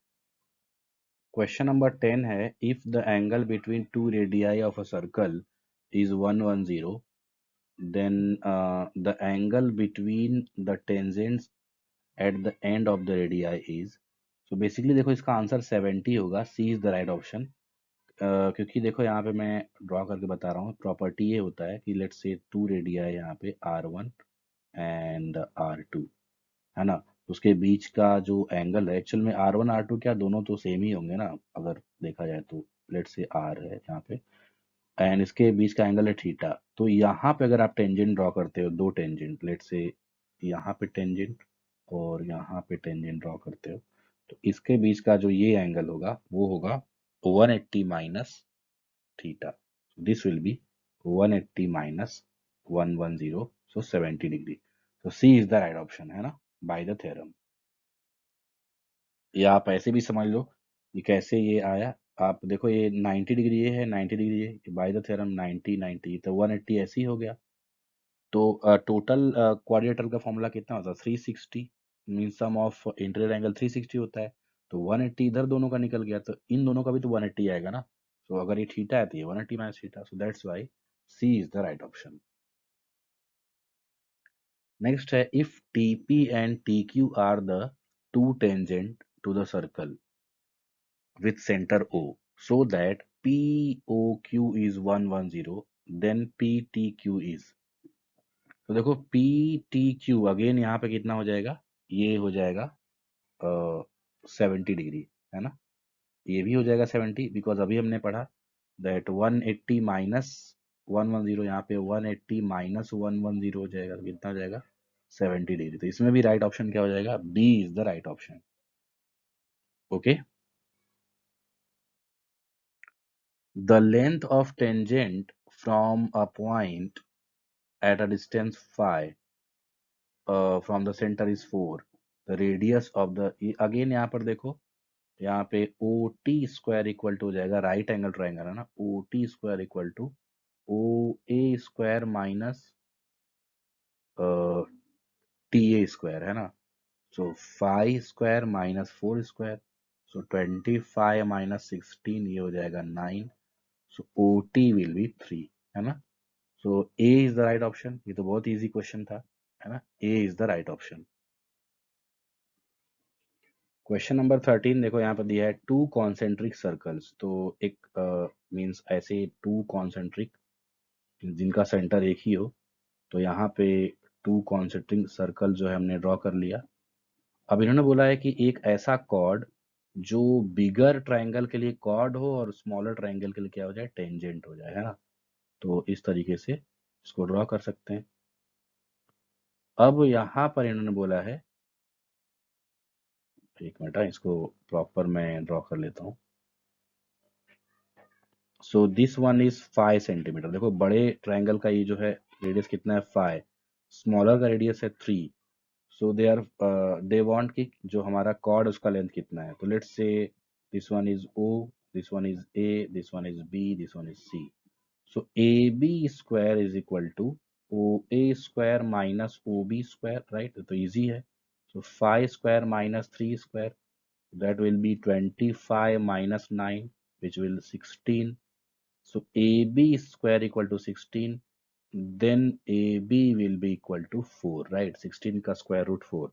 क्वेश्चन नंबर 10 है, if the angle between two radii of a circle is 110, then the angle between the tangents at the end of the radii is। so basically देखो इसका आंसर 70 होगा। सी इज द राइट ऑप्शन। क्योंकि देखो यहाँ पे मैं ड्रॉ करके बता रहा हूँ, प्रॉपर्टी ये होता है कि लेट्स से टू रेडियाई यहाँ पे R1 एंड R2, है ना? उसके बीच का जो एंगल है, एक्चुअल में R1 R2 क्या दोनों तो सेम ही होंगे ना, अगर देखा जाए तो। लेट्स से R है यहाँ पे एंड इसके बीच का एंगल है थीटा। तो यहाँ पे अगर आप टेंजेंट ड्रॉ करते हो, दो टेंजेंट, लेट से यहाँ पे टेंजेंट और यहाँ पे टेंजेंट ड्रॉ करते हो, तो इसके बीच का जो ये एंगल होगा वो होगा 180 minus theta. This will be 180 minus 110, so 70 degree. तो सी इज द राइट ऑप्शन, है ना, बाय द थ्योरम। या आप ऐसे भी समझ लो कि कैसे ये आया। आप देखो ये 90 डिग्री ये है, 90 डिग्री ये, बाय द थ्योरम 90 90, तो 180 ऐसे ही हो गया। तो टोटल क्वाड्रेटर का फॉर्मूला कितना होता है? 360 mean sum of interior angle 360 होता है। तो 180 इधर दोनों का निकल गया, तो इन दोनों का भी तो 180 आएगा ना। तो अगर ये थीटा है तो ये 180 minus theta, so that's why C is the right option. Next है, if TP and TQ are the two tangent to the circle with center O, so that POQ is 110, then PTQ is। तो देखो PTQ अगेन यहाँ पे कितना हो जाएगा? ये हो जाएगा 70 डिग्री, है ना? ये भी हो जाएगा 70, बिकॉज अभी हमने पढ़ा दैट 180 माइनस 110, यहाँ पे 180 माइनस 110 हो जाएगा, तो कितना हो जाएगा? 70 डिग्री। तो इसमें भी राइट ऑप्शन क्या हो जाएगा? B is the right option. Okay, the length of tangent from a point at a distance phi from the center is 4, the radius of the, again यहाँ पर देखो, यहाँ पे O T square equal to हो जाएगा, राइट एंगल ट्राइंगल है ना, O T square equal to O A square minus T A square, है ना? So 5 square minus 4 square, so 25 minus 16, ये हो जाएगा 9। So O T will be 3, है ना? So A is the right option. ये तो बहुत इजी क्वेश्चन था, है ना? A is the right option. Question number 13 देखो, यहाँ पर दिया है टू कॉन्सेंट्रिक सर्कल्स। तो एक मींस ऐसे टू कॉन्सेंट्रिक जिनका सेंटर एक ही हो, तो यहाँ पे टू कॉन्सेंट्रिक सर्कल जो है हमने ड्रॉ कर लिया। अब इन्होंने बोला है कि एक ऐसा कॉर्ड जो बिगर ट्रायंगल के लिए कॉर्ड हो और स्मॉलर ट्रायंगल के लिए क्या हो जाए? टेंजेंट हो जाए, है ना? तो इस तरीके से इसको ड्रॉ कर सकते हैं। अब यहाँ पर इन्होंने बोला है, एक मिनट, इसको प्रॉपर मैं ड्रॉ कर लेता हूँ। सो दिस वन इज 5 सेंटीमीटर। देखो बड़े ट्रायंगल का ये जो है रेडियस कितना है? 5। स्मॉलर का रेडियस है 3। सो दे आर दे वांट कि जो हमारा कॉर्ड उसका लेंथ कितना है। तो let's say this one is O, this one is A, this one is B, this one is C। So AB square is equal to OA square minus OB square, right? तो इजी है। So 5 square minus 3 square, that will be 25 minus 9, which will 16। So AB square equal to 16, then AB will be equal to 4, right? 16 का square root 4।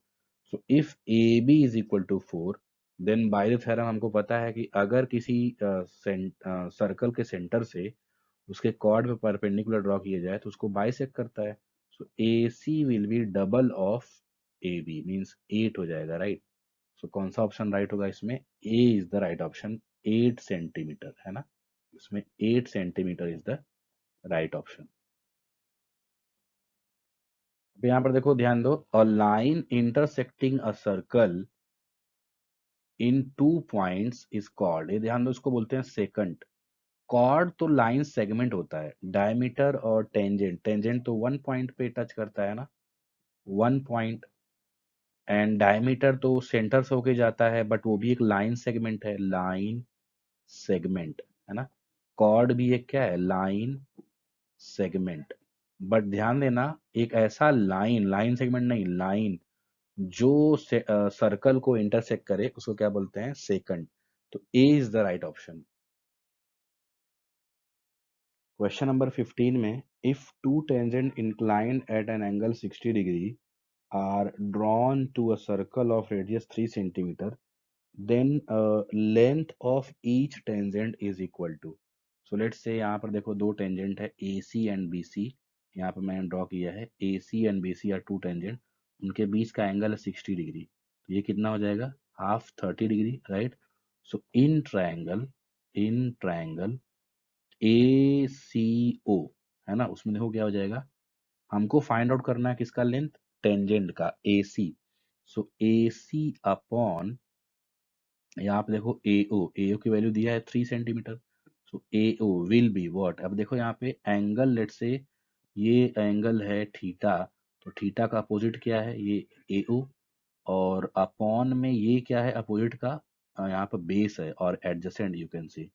So if AB is equal to 4, then by the theorem हमको पता है कि अगर किसी सर्कल के सेंटर से उसके कॉर्ड पे परपेंडिकुलर ड्रॉ किया जाए तो उसको बाइसेक्ट करता है। सो AC will be double of AB, means 8 हो जाएगा, राइट? सो कौन सा ऑप्शन राइट होगा इसमें? A is the right option, 8 centimetre, है ना? इसमें 8 centimetre is the right option. अब यहाँ पर देखो, ध्यान दो, a line intersecting a circle in two points is called, ये ध्यान दो, इसको बोलते हैं सेकंड। कॉर्ड तो लाइन सेगमेंट होता है, डायमीटर और टेंजेंट, टेंजेंट तो वन पॉइंट पे टच करता है ना, वन पॉइंट, एंड डायमीटर तो सेंटर से होके जाता है, बट वो भी एक लाइन सेगमेंट है, लाइन सेगमेंट, है ना। कॉर्ड भी एक क्या है, लाइन सेगमेंट। बट ध्यान देना, एक ऐसा लाइन, लाइन सेगमेंट नहीं, लाइन जो सर्कल को इंटरसेक्ट करे उसको क्या बोलते हैं, सेकंड। तो A is the right option. Question number 15 में, if two tangent inclined at an angle 60 degree are drawn to a circle of radius 3 centimetre, then length of each tangent is equal to. So let's say यहाँ पर देखो दो टेंजेंट है ए सी एंड बी सी, यहाँ पर मैंने ड्रॉ किया है A C and B C are two tangent, उनके बीच का एंगल है 60 डिग्री, तो ये कितना हो जाएगा, half 30 degree, right. So in triangle A C O, है ना, उसमें देखो क्या हो जाएगा, हमको फाइंड आउट करना है किसका लेंथ, टेंजेंट का, ए C. So A C upon, यहाँ पे देखो ए ओ की वैल्यू दिया है 3 centimetre, so A O will be what, अब देखो यहाँ पे एंगल, लेट से ये एंगल है थीटा, तो थीटा का अपोजिट क्या है, ये ए ओ, और अपॉन में ये क्या है अपोजिट का, यहाँ पर बेस है, और adjacent you can see.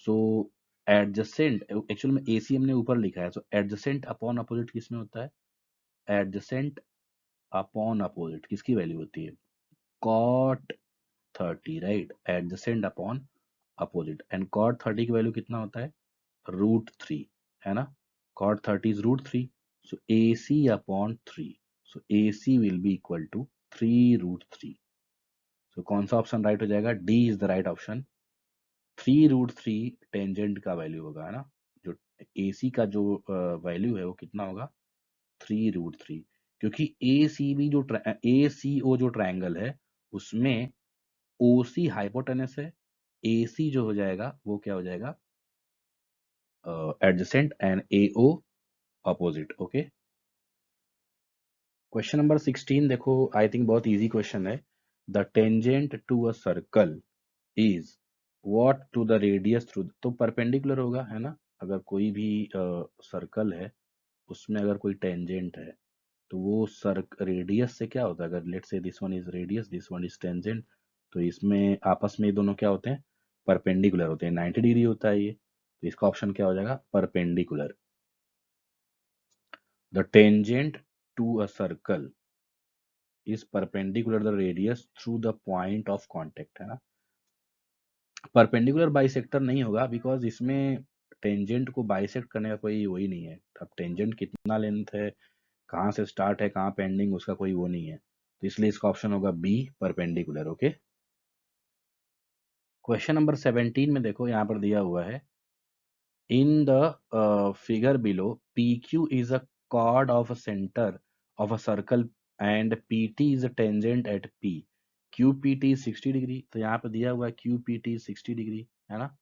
So adjacent, actual में ए सी हमने ऊपर लिखा है, सो एडजेसेंट अपॉन अपोजिट किस में होता है, एडजेसेंट अपॉन अपोजिट किसकी वैल्यू होती है, cot 30, right, adjacent upon opposite, and cot 30 की वैल्यू कितना होता है, √3, है ना, cot 30 is √3, so A C upon 3, so A C will be equal to 3√3। So कौन सा ऑप्शन राइट हो जाएगा, D is the right option. 3√3 tangent का वैल्यू होगा, है ना, जो ए सी का जो वैल्यू है वो कितना होगा, 3√3, क्योंकि ए सी बी जो ए सी ओ जो ट्रायंगल है उसमें ओ सी हाइपोटेनस है, ए सी जो हो जाएगा वो क्या हो जाएगा, adjacent, and A O opposite, okay. Question number 16 देखो, आई थिंक बहुत इजी क्वेश्चन है। The tangent to a circle is what to the radius through, तो परपेंडिकुलर होगा, है ना, अगर कोई भी सर्कल है उसमें अगर कोई टेंजेंट है तो वो सर्क रेडियस से क्या होता है, अगर let's say this one is radius, this one is tangent, तो इसमें आपस में ये दोनों क्या होते हैं, परपेंडिकुलर होते हैं, 90 डिग्री होता है ये, तो इसका ऑप्शन क्या हो जाएगा, perpendicular. The tangent to a circle is perpendicular the radius through the point of contact, है ना। परपेंडिकुलर बाइसेक्टर नहीं होगा, बिकॉज इसमें टेंजेंट को बाइसेक्ट करने का कोई वही नहीं है, अब टेंजेंट कितना लेंथ है, कहाँ से स्टार्ट है कहाँ पे एंडिंग, उसका कोई वो नहीं है, तो इसलिए इसका ऑप्शन होगा B, perpendicular, okay. Question number 17 में देखो, यहाँ पर दिया हुआ है, in the figure below P Q is a chord of a center of a circle and pt is a tangent at p, qpt is 60 degree, तो यहाँ पे दिया हुआ है qpt is 60 डिग्री, है ना,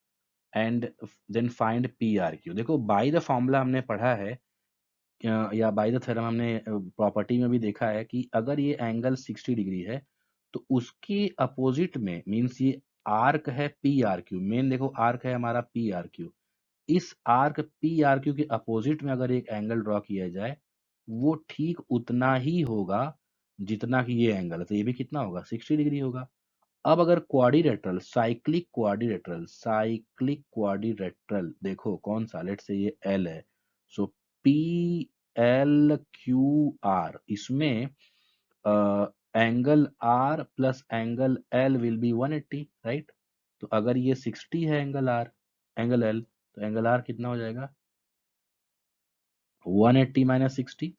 and then find P R Q. देखो बाय द फॉर्मूला हमने पढ़ा है, या बाय द थ्योरम हमने प्रॉपर्टी में भी देखा है कि अगर ये एंगल 60 डिग्री है तो उसके अपोजिट में, मीन्स ये आर्क है पी आर क्यू, मेन देखो आर्क है हमारा पी आर क्यू, इस आर्क पी आर क्यू के अपोजिट में अगर एक एंगल ड्रॉ किया जाए वो ठीक उतना ही होगा जितना कि ये एंगल है, तो ये भी कितना होगा, 60 डिग्री होगा। अब अगर क्वाड्रिलेटरल, साइक्लिक क्वाड्रिलेटरल देखो कौन सा, लेट से ये एल है, so P L Q R, इसमें angle R plus angle L will be 180, right. तो अगर ये 60 है एंगल आर, एंगल एल, तो एंगल आर कितना हो जाएगा, 180 minus 60,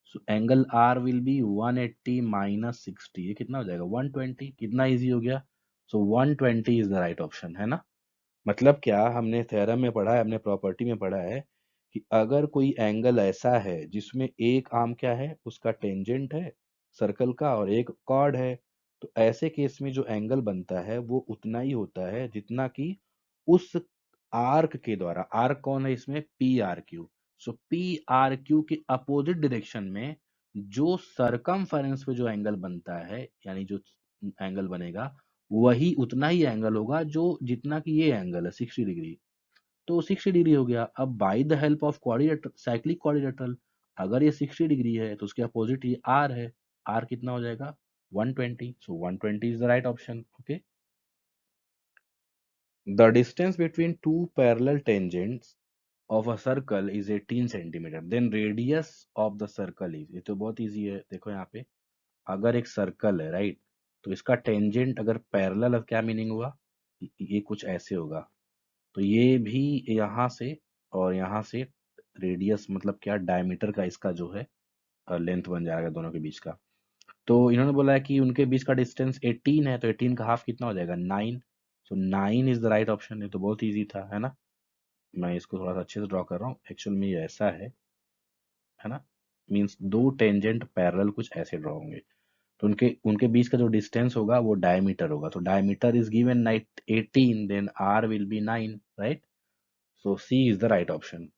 so angle R will be 180 minus 60, ये कितना हो जाएगा, 120, कितना इजी हो गया, सो 120 इज द राइट ऑप्शन, है ना। मतलब क्या, हमने थ्योरम में पढ़ा है, हमने प्रॉपर्टी में पढ़ा है कि अगर कोई एंगल ऐसा है जिसमें एक आर्म क्या है, उसका टेंजेंट है सर्कल का और एक कॉर्ड है, तो ऐसे केस में जो एंगल बनता है वो उतना ही होता है जितना कि उस आर्क के द्वारा, आर्क कौन है इसमें, पी आर क्यू, सो पी आर क्यू के अपोजिट डायरेक्शन में जो सरकमफेरेंस पे जो एंगल बनता है, यानी जो एंगल बनेगा वही उतना ही एंगल होगा जो जितना कि ये एंगल है 60 डिग्री। तो 60 डिग्री हो गया। अब by the help of quadrilateral, cyclic quadrilateral, अगर ये 60 डिग्री है तो उसके अपोजिट ये आर है। आर कितना हो जाएगा 120। So 120 is the right option. Okay. The distance between two parallel tangents of a circle is 18 centimetre, then radius of the circle is, ये तो बहुत इजी है। देखो यहाँ पे अगर एक सर्कल है राइट, तो इसका टेंजेंट अगर पैरेलल है क्या मीनिंग हुआ, ये कुछ ऐसे होगा। तो ये भी यहाँ से और यहाँ से रेडियस मतलब क्या, डायमीटर का इसका जो है लेंथ बन जाएगा दोनों के बीच का। तो इन्होंने बोला है कि उनके बीच का डिस्टेंस 18 है, तो 18 का हाफ कितना हो जाएगा 9। सो 9 इज द राइट ऑप्शन। ये तो बहुत इजी था, है ना। मैं इसको थोड़ा सा अच्छे से ड्रॉ कर रहा हूँ। एक्चुअल में ये ऐसा है ना। मीन्स दो टेंजेंट पैरेलल कुछ ऐसे ड्रॉ होंगे, तो उनके उनके बीच का जो डिस्टेंस होगा वो डायमीटर होगा। तो diameter is given 18, then R will be 9, right. So C is the right option.